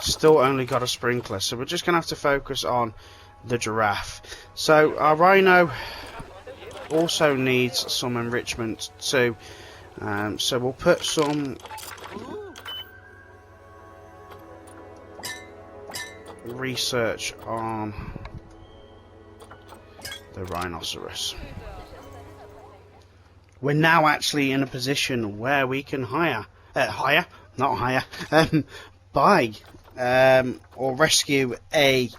Still only got a sprinkler, so we're just going to have to focus on the giraffe. So our rhino also needs some enrichment too. So we'll put some research on the rhinoceros. We're now actually in a position where we can buy or rescue a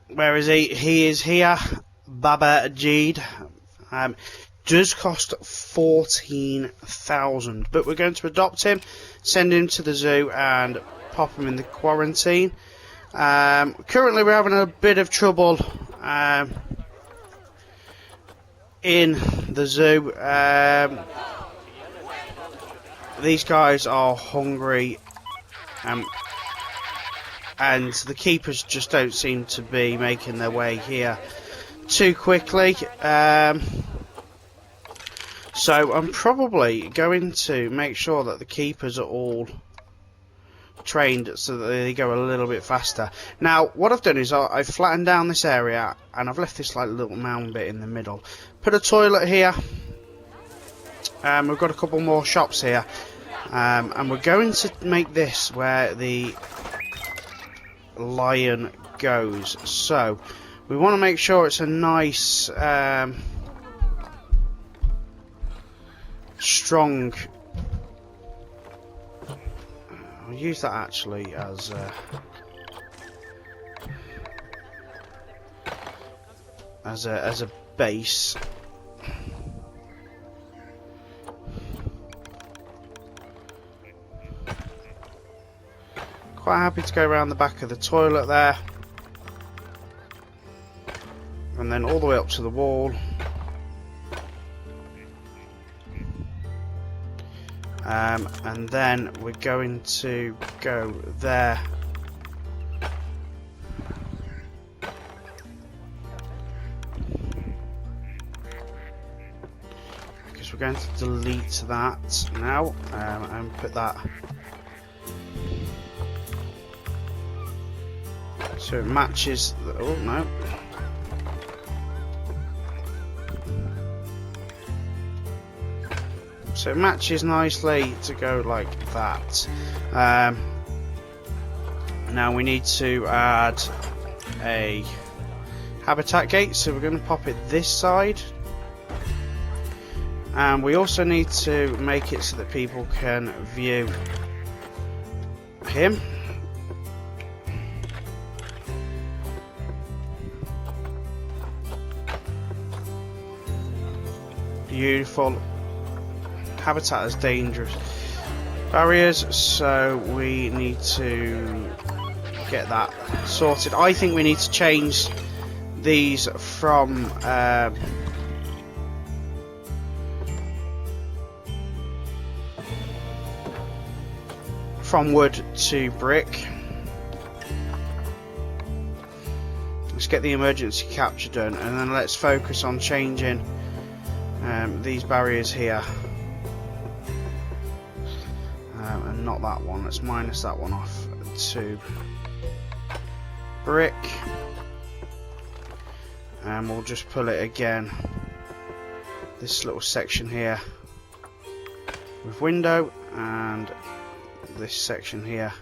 where is he? He is here. Baba Jeed. Does cost 14,000, but we're going to adopt him, send him to the zoo and pop him in the quarantine. Currently we're having a bit of trouble in the zoo. These guys are hungry, and the keepers just don't seem to be making their way here too quickly. So I'm probably going to make sure that the keepers are all trained so that they go a little bit faster. Now what I've done is I've flattened down this area and I've left this like little mound bit in the middle. Put a toilet here. We've got a couple more shops here, and we're going to make this where the lion goes. So we want to make sure it's a nice strong. I'll use that actually as a base. Quite happy to go around the back of the toilet there, and then all the way up to the wall. And then we're going to go there. Because we're going to delete that now, and put that so it matches the, oh no. So it matches nicely to go like that. Now we need to add a habitat gate, so we're going to pop it this side. And we also need to make it so that people can view him. Beautiful. Habitat is dangerous. Barriers, so we need to get that sorted. I think we need to change these from wood to brick. Let's get the emergency capture done, and then let's focus on changing these barriers here. And not that one. Let's minus that one off to brick, and we'll just pull it again, this little section here with window, and this section here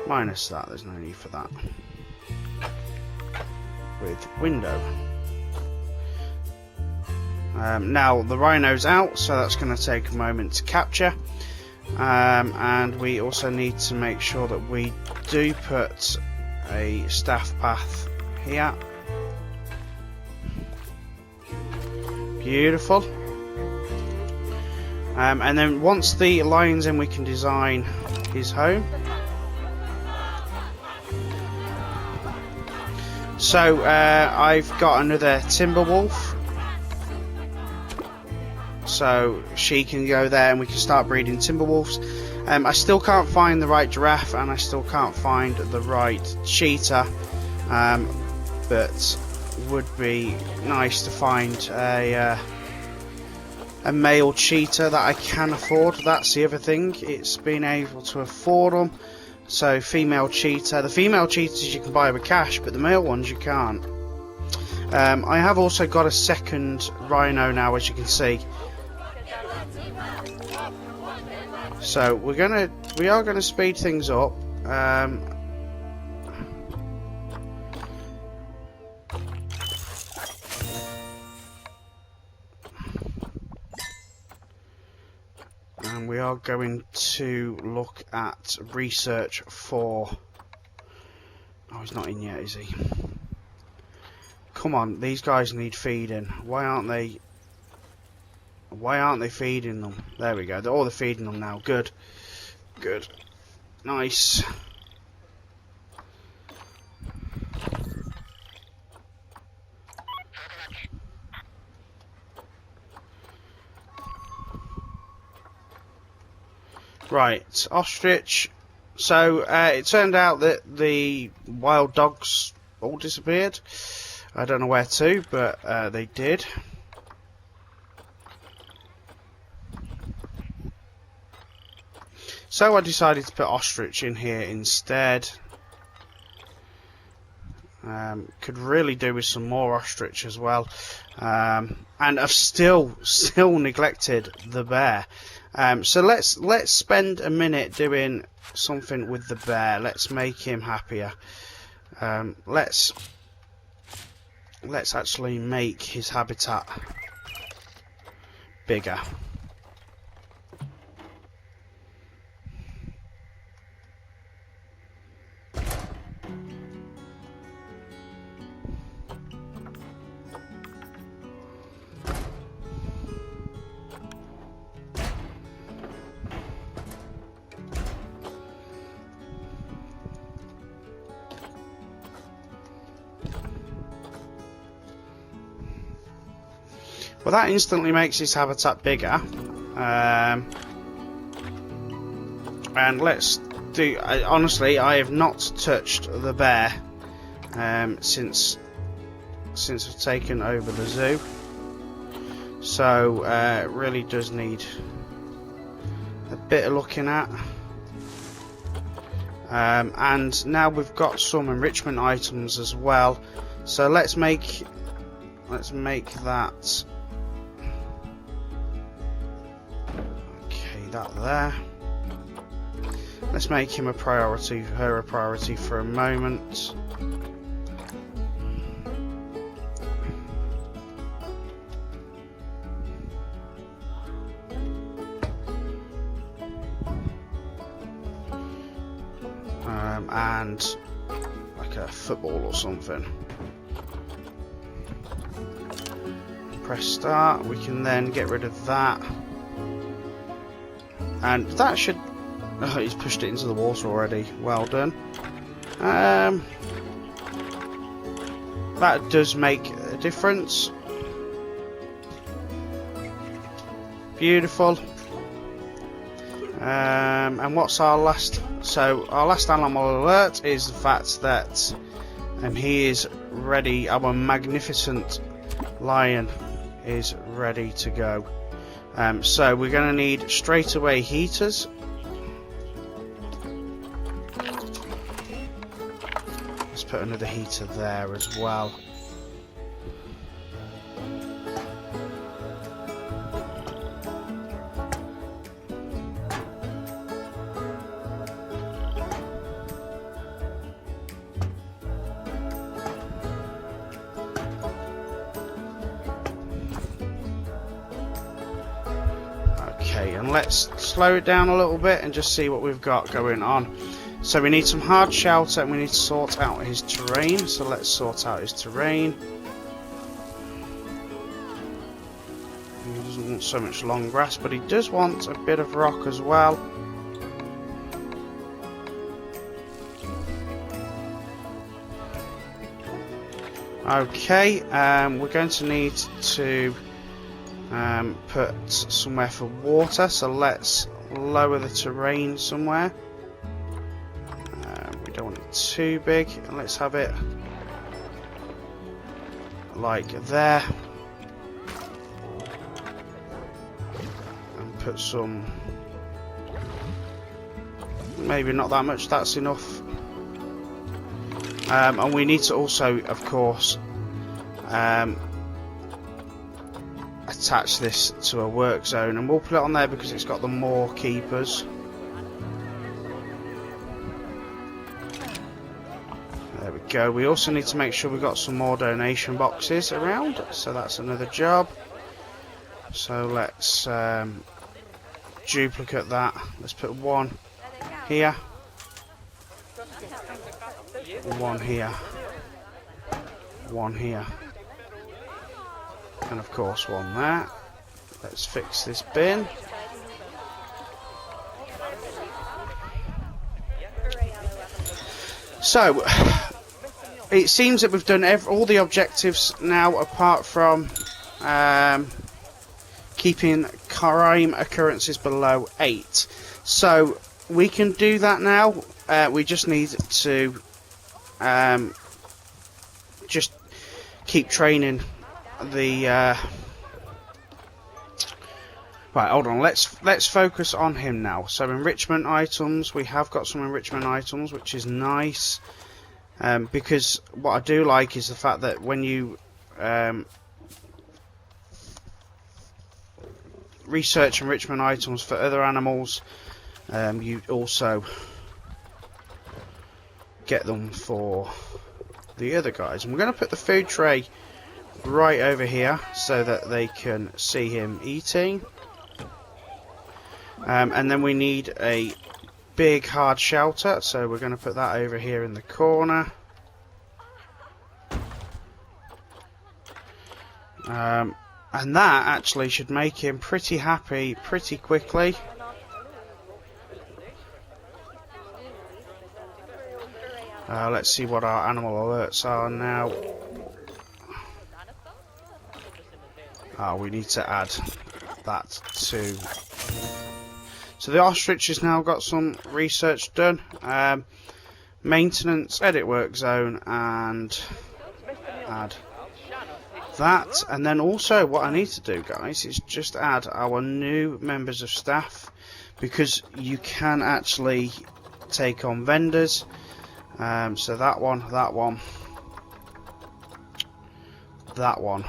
minus that. There's no need for that, with window. Now the rhino's out, so that's going to take a moment to capture, and we also need to make sure that we do put a staff path here. Beautiful. And then once the lion's in, we can design his home. So I've got another timber wolf, so she can go there and we can start breeding timber wolves. I still can't find the right giraffe, and I still can't find the right cheetah, but would be nice to find a male cheetah that I can afford. That's the other thing, it's being able to afford them. So female cheetah, the female cheetahs you can buy with cash, but the male ones you can't. I have also got a second rhino now, as you can see. So we are gonna speed things up. And we are going to look at research for... Oh, he's not in yet, is he? Come on, these guys need feeding. Why aren't they feeding them? There we go. They're feeding them now. Good. Good. Nice. Right, ostrich. So it turned out that the wild dogs all disappeared. I don't know where to, but they did. So I decided to put ostrich in here instead. Could really do with some more ostrich as well. And I've still neglected the bear. So let's spend a minute doing something with the bear. Let's make him happier. Let's actually make his habitat bigger. Well, that instantly makes his habitat bigger. And let's do... honestly, I have not touched the bear since I've taken over the zoo. So, it really does need a bit of looking at. And now we've got some enrichment items as well. So let's make that... that there. Let's make him a priority, her a priority for a moment. And like a football or something. press start. We can then get rid of that. And that should... Oh, he's pushed it into the water already. Well done. That does make a difference. Beautiful. And what's our last... So, our last animal alert is the fact that he is ready. Our magnificent lion is ready to go. So, we're going to need straight away heaters. Let's put another heater there as well. And let's slow it down a little bit and just see what we've got going on. So we need some hard shelter and we need to sort out his terrain. So let's sort out his terrain. He doesn't want so much long grass, but he does want a bit of rock as well. Okay, we're going to need to put somewhere for water, so let's lower the terrain somewhere. We don't want it too big, and let's have it like there, and put some, maybe not that much, that's enough. And we need to also, of course, attach this to a work zone, and we'll put it on there because it's got the more keepers. There we go. We also need to make sure we've got some more donation boxes around, so that's another job. So let's duplicate that. Let's put one here, one here, one here, and of course one there. Let's fix this bin. So it seems that we've done all the objectives now, apart from keeping crime occurrences below 8. So we can do that now. We just need to just keep training the right, hold on, let's focus on him now. So enrichment items, we have got some enrichment items, which is nice, because what I do like is the fact that when you research enrichment items for other animals, you also get them for the other guys. And we're going to put the food tray right over here so that they can see him eating. And then we need a big hard shelter, so we're going to put that over here in the corner. And that actually should make him pretty happy pretty quickly. Let's see what our animal alerts are now. We need to add that to... So the ostrich has now got some research done. Maintenance, edit work zone, and add that. And then also what I need to do, guys, is just add our new members of staff, because you can actually take on vendors. So that one, that one, that one,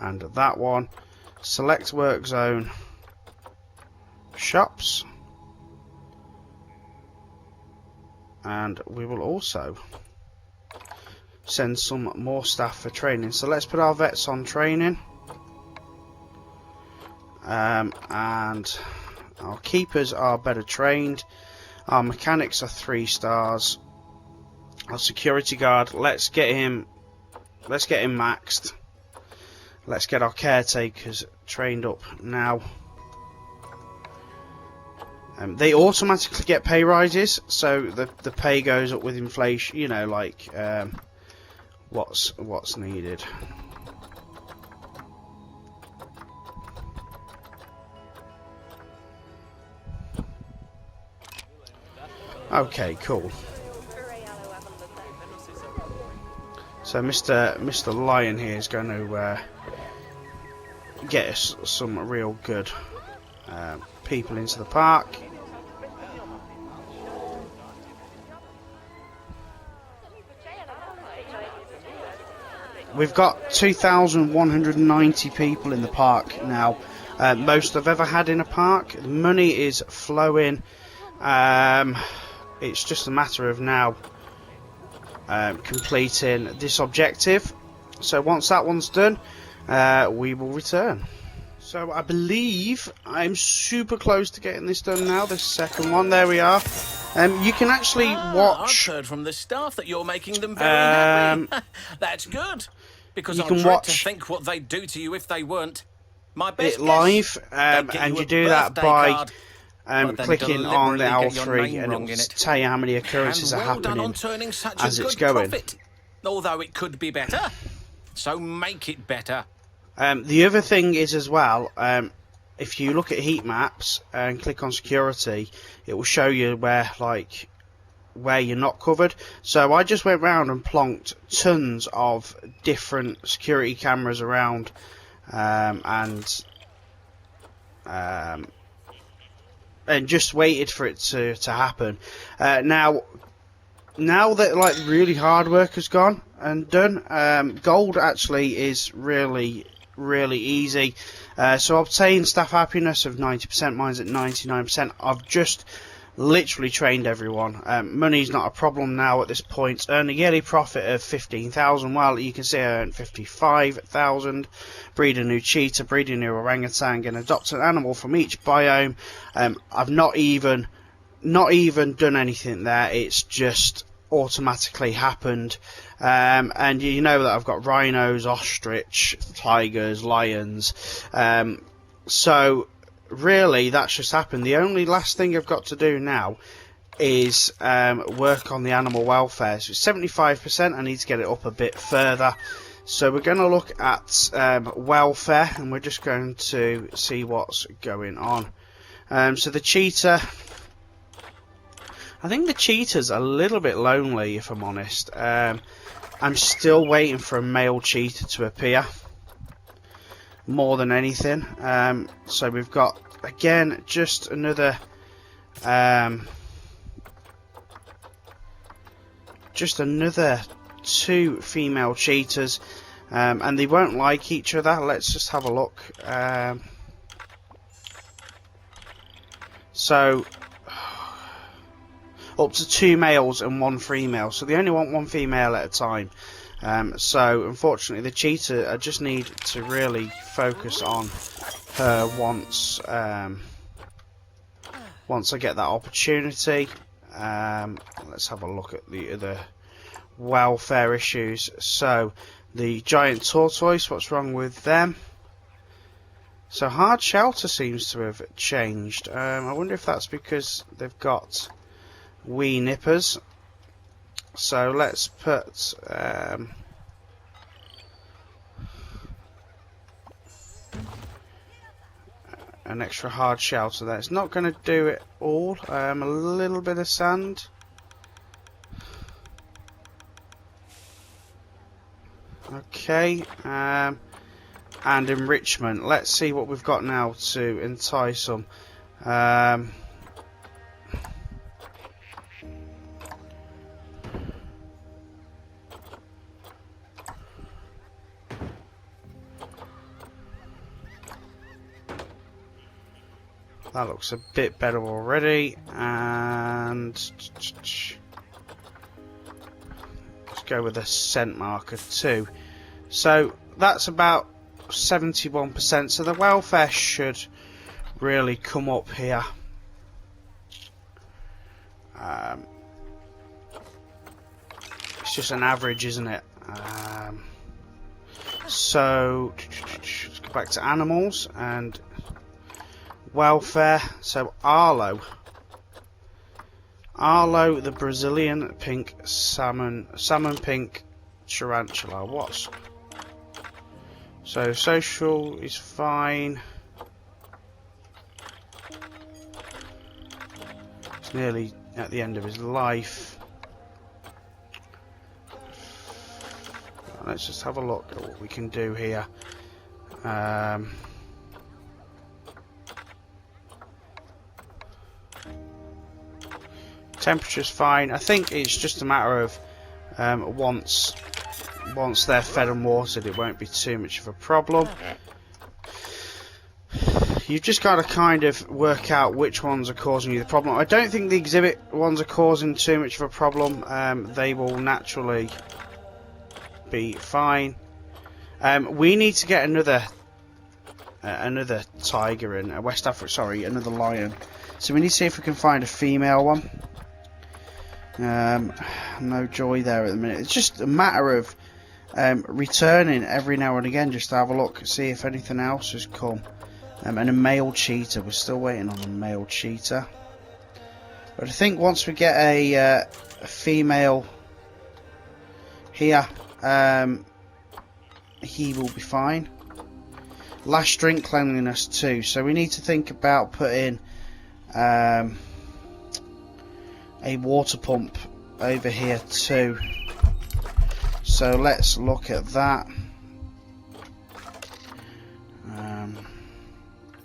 and that one. Select work zone, shops, and we will also send some more staff for training. So let's put our vets on training, and our keepers are better trained. Our mechanics are 3 stars. Our security guard, let's get him maxed. Let's get our caretakers trained up now. They automatically get pay rises, so the pay goes up with inflation. You know, like what's needed. Okay, cool. So Mr. Lion here is going to get us some real good people into the park. We've got 2,190 people in the park now, most I've ever had in a park. The money is flowing. It's just a matter of now completing this objective. So once that one's done, we will return. So I believe I'm super close to getting this done now, this second one. There we are. You can actually watch. I've heard from the staff that you're making them very happy. That's good. Because you I can dread watch to think what they'd do to you if they weren't. My best it live, and you do that by clicking on the L3, and it will tell you how many occurrences are happening as it's going. Although it could be better, so make it better. The other thing is as well, if you look at heat maps and click on security, it will show you where you're not covered. So I just went round and plonked tons of different security cameras around, and just waited for it to happen. Now that like really hard work has gone and done, gold actually is really easy. So obtain staff happiness of 90%, mine's at 99%. I've just literally trained everyone. Money's not a problem now at this point. Earn a yearly profit of 15,000. Well, you can see I earned 55,000. Breed a new cheetah, breed a new orangutan, and adopt an animal from each biome. I've not even done anything there. It's just automatically happened. And you know that I've got rhinos, ostrich, tigers, lions. So really that's just happened. The only last thing I've got to do now is work on the animal welfare. So it's 75%. I need to get it up a bit further. So we're going to look at welfare, and we're just going to see what's going on. So the cheetah, I think the cheetah's a little bit lonely, if I'm honest. I'm still waiting for a male cheetah to appear, more than anything. So we've got, again, just another two female cheetahs, and they won't like each other. Let's just have a look. So up to 2 males and 1 female, so they only want 1 female at a time. So unfortunately the cheetah, I just need to really focus on her once I get that opportunity. Let's have a look at the other welfare issues. So the giant tortoise, what's wrong with them? So hard shelter seems to have changed. I wonder if that's because they've got wee nippers. So let's put an extra hard shelter there. It's not going to do it all. A little bit of sand. Okay, and enrichment. Let's see what we've got now to entice them. That looks a bit better already, and let's go with a scent marker too. So that's about 71%, so the welfare should really come up here. It's just an average, isn't it? So back to animals and welfare. So Arlo, the Brazilian pink salmon pink tarantula. What's so social is fine. It's nearly at the end of his life. Let's just have a look at what we can do here. Temperature's fine. I think it's just a matter of once they're fed and watered, it won't be too much of a problem. You've just got to kind of work out which ones are causing you the problem. I don't think the exhibit ones are causing too much of a problem. They will naturally be fine. We need to get another tiger in West Africa. Sorry, another lion. So we need to see if we can find a female one. No joy there at the minute. It's just a matter of returning every now and again just to have a look, see if anything else has come. And a male cheetah. We're still waiting on a male cheetah. But I think once we get a female here, he will be fine. Last drink cleanliness too. So we need to think about putting a water pump over here too. So let's look at that.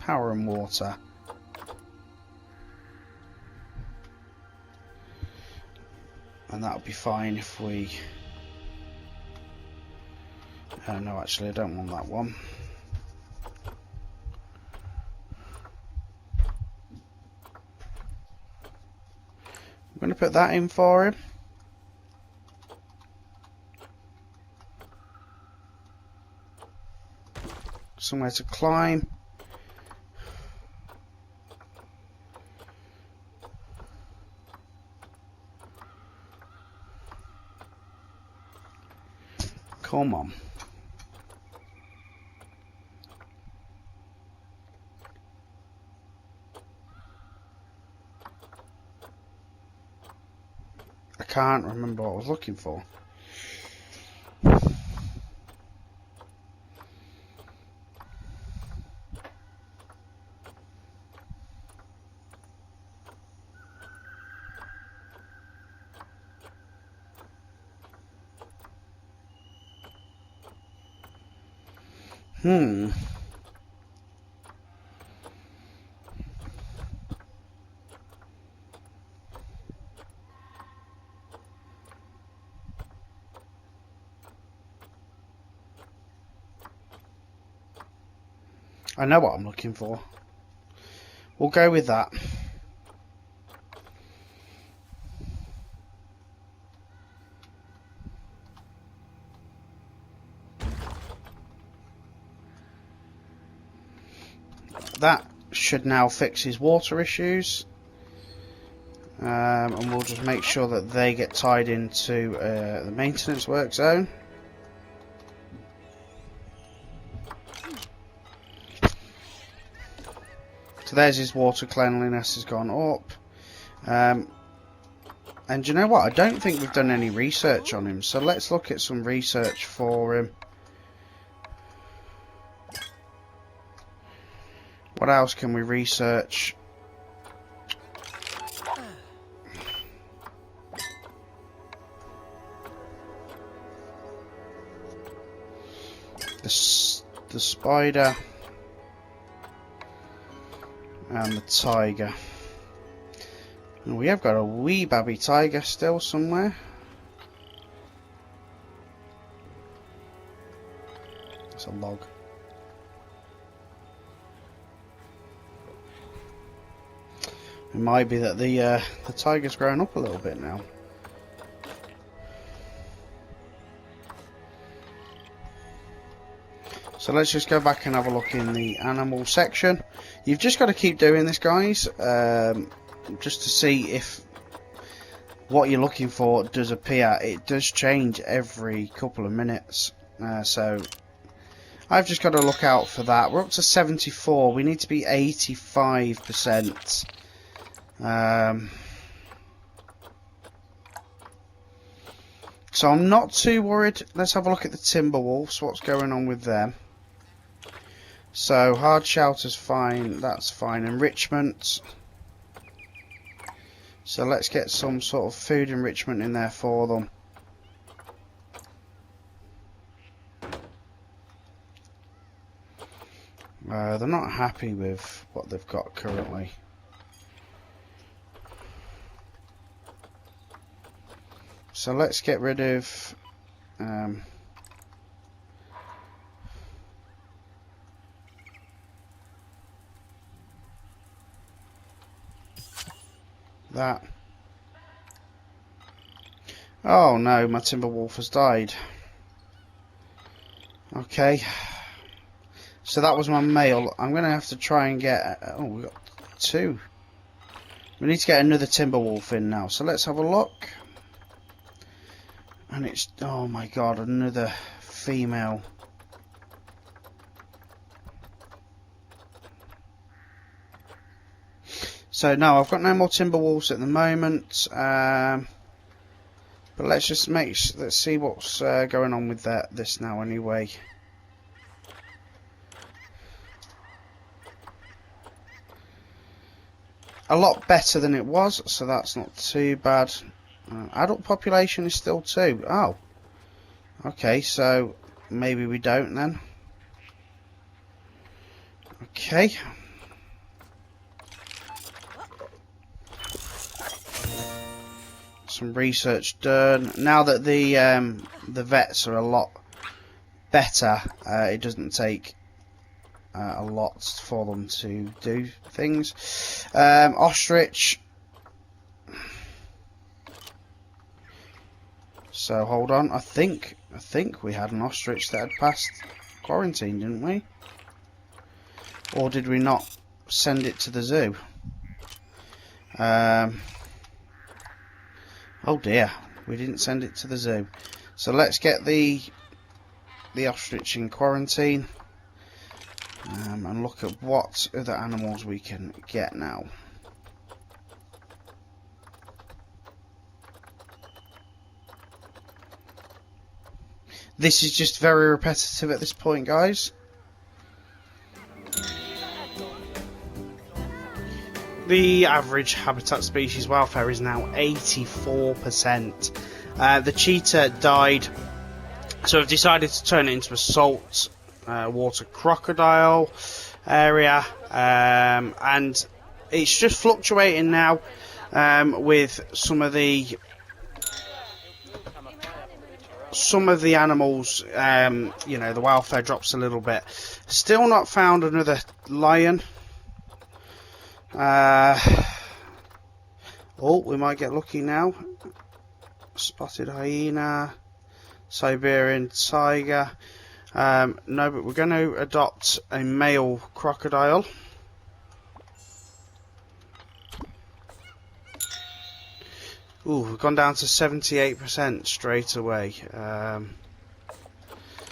Power and water. And that'll be fine if we... no, actually I don't want that one. I'm going to put that in for him. Somewhere to climb. Come on. I can't remember what I was looking for. I know what I'm looking for. We'll go with that. That should now fix his water issues. And we'll just make sure that they get tied into the maintenance work zone. So there's his water cleanliness has gone up. And you know what? I don't think we've done any research on him. So let's look at some research for him. What else can we research? The spider and the tiger. And we have got a wee baby tiger still somewhere. It's a log. It might be that the tiger's grown up a little bit now. So let's just go back and have a look in the animal section. You've just got to keep doing this, guys, just to see if what you're looking for does appear. It does change every couple of minutes, so I've just got to look out for that. We're up to 74. We need to be 85%. So I'm not too worried. Let's have a look at the Timberwolves. What's going on with them? So hard shelter's fine. That's fine. Enrichment. So let's get some sort of food enrichment in there for them. They're not happy with what they've got currently. So let's get rid of that. Oh no, my Timberwolf has died. Okay. So that was my male. I'm going to have to try and get... Oh, we got 2. We need to get another Timberwolf in now. So let's have a look. And it's... Oh my god, another female. So no, I've got no more Timberwolves at the moment. But let's just let's see what's going on with this now anyway. A lot better than it was, so that's not too bad. Adult population is still 2. Oh. Okay, so maybe we don't then. Okay. Some research done. Now that the vets are a lot better, it doesn't take a lot for them to do things. Ostrich. So hold on, I think we had an ostrich that had passed quarantine, didn't we? Or did we not send it to the zoo? Oh dear, we didn't send it to the zoo. So let's get the ostrich in quarantine. And look at what other animals we can get now. This is just very repetitive at this point, guys. The average habitat species welfare is now 84%. The cheetah died, so I've decided to turn it into a salt water crocodile area, and it's just fluctuating now with some of the animals. You know, the welfare drops a little bit. Still not found another lion. Oh, we might get lucky now. Spotted hyena, Siberian tiger. No, but we're going to adopt a male crocodile. Ooh, we've gone down to 78% straight away.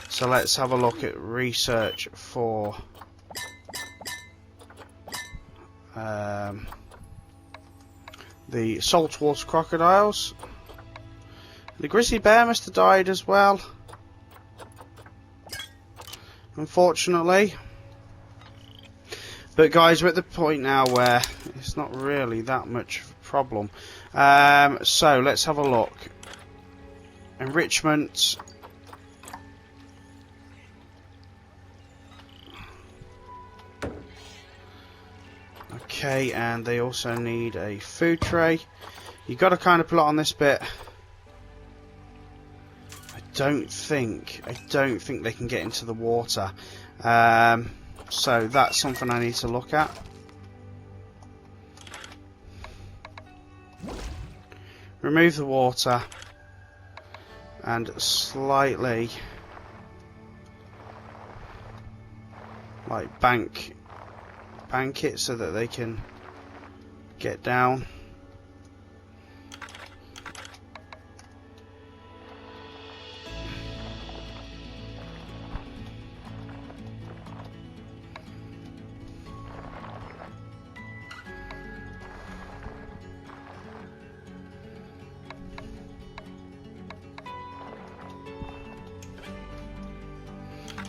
So let's have a look at research for the saltwater crocodiles. The grizzly bear must have died as well, unfortunately. But guys, we're at the point now where it's not really that much of a problem. So let's have a look. Enrichment. Okay, and they also need a food tray. You've got to kind of plot on this bit. I don't think they can get into the water. So that's something I need to look at. Remove the water and slightly like bank it so that they can get down.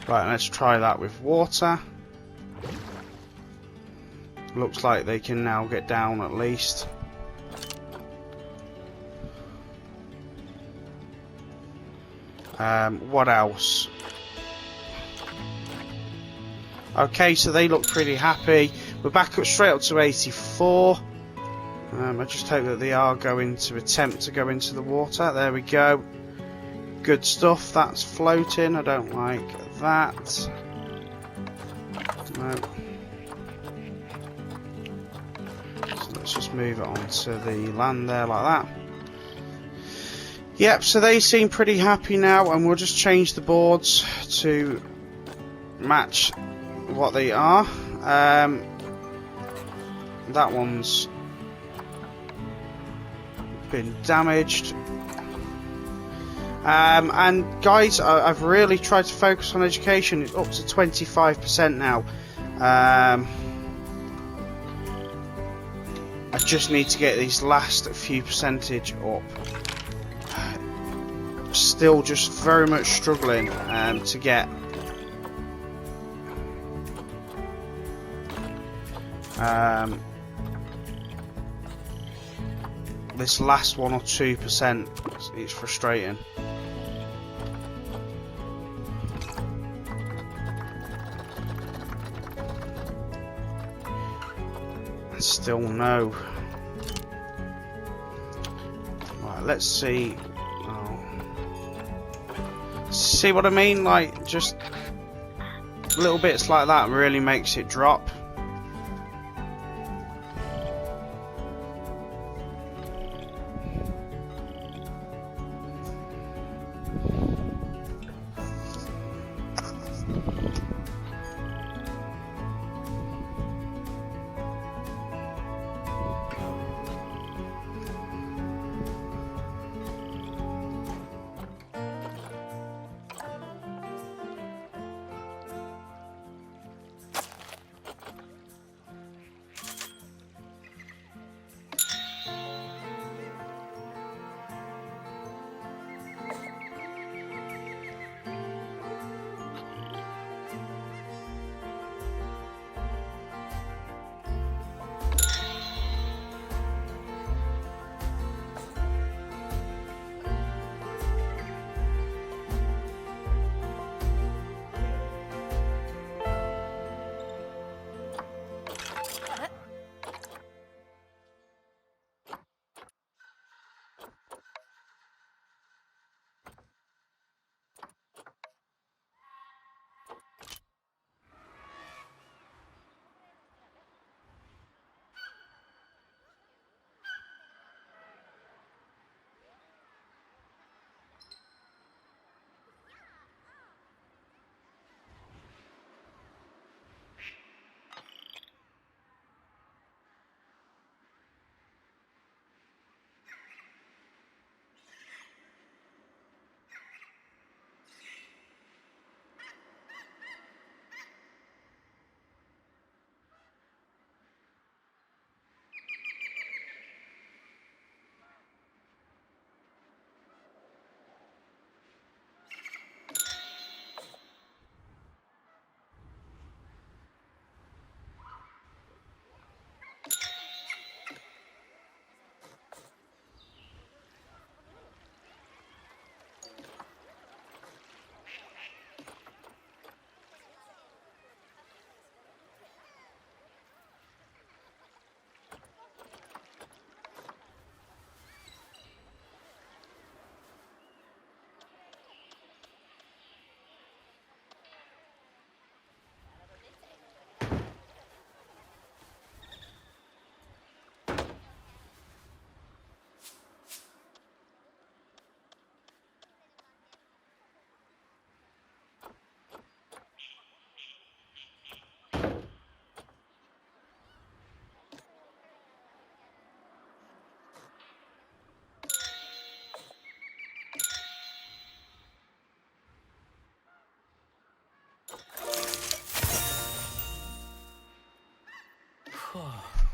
Right, let's try that with water. Looks like they can now get down at least. What else? Okay, so they look pretty happy. We're back up straight up to 84. I just hope that they are going to attempt to go into the water. There we go. Good stuff. That's floating. I don't like that. No. So let's just move it onto the land there like that. Yep, so they seem pretty happy now, and we'll just change the boards to match what they are. That one's been damaged. And guys, I've really tried to focus on education. It's up to 25% now. I just need to get these last few percentage up. Still just very much struggling to get this last 1 or 2%. It's frustrating. Still no. Right, let's see. See what I mean? Like, just little bits like that really makes it drop.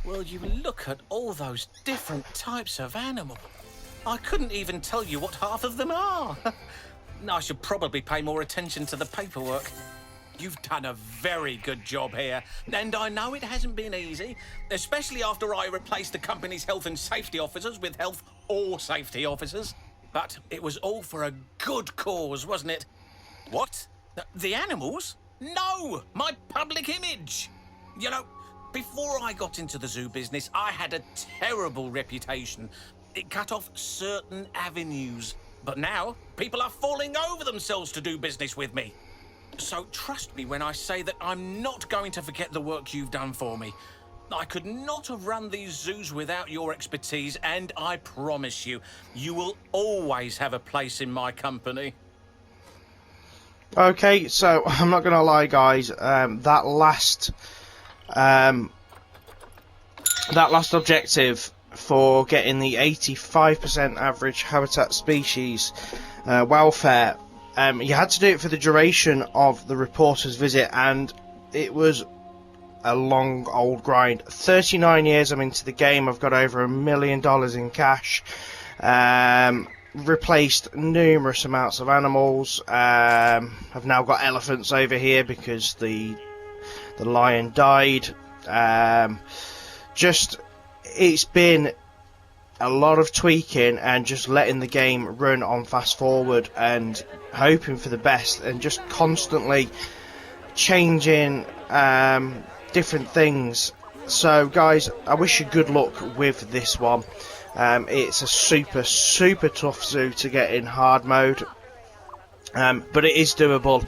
Well, you look at all those different types of animal. I couldn't even tell you what half of them are. I should probably pay more attention to the paperwork. You've done a very good job here, and I know it hasn't been easy, especially after I replaced the company's health and safety officers with health or safety officers. But it was all for a good cause, wasn't it? What? The animals? No! My public image! You know, before I got into the zoo business, I had a terrible reputation. It cut off certain avenues. But now, people are falling over themselves to do business with me. So trust me when I say that I'm not going to forget the work you've done for me. I could not have run these zoos without your expertise, and I promise you, you will always have a place in my company. Okay, so I'm not going to lie, guys. That last objective for getting the 85% average habitat species welfare, you had to do it for the duration of the reporter's visit, and it was a long old grind. 39 years I'm into the game. I've got over $1 million in cash. Replaced numerous amounts of animals. I've now got elephants over here because the lion died. It's been a lot of tweaking and just letting the game run on fast forward and hoping for the best and just constantly changing different things. So guys, I wish you good luck with this one. It's a super tough zoo to get in hard mode, but it is doable.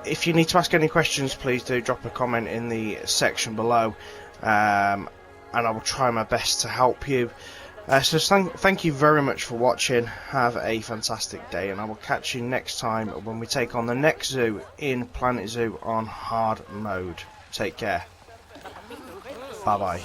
If you need to ask any questions, please do drop a comment in the section below, and I will try my best to help you. So thank you very much for watching. Have a fantastic day, and I will catch you next time when we take on the next zoo in Planet Zoo on hard mode. Take care. Bye bye.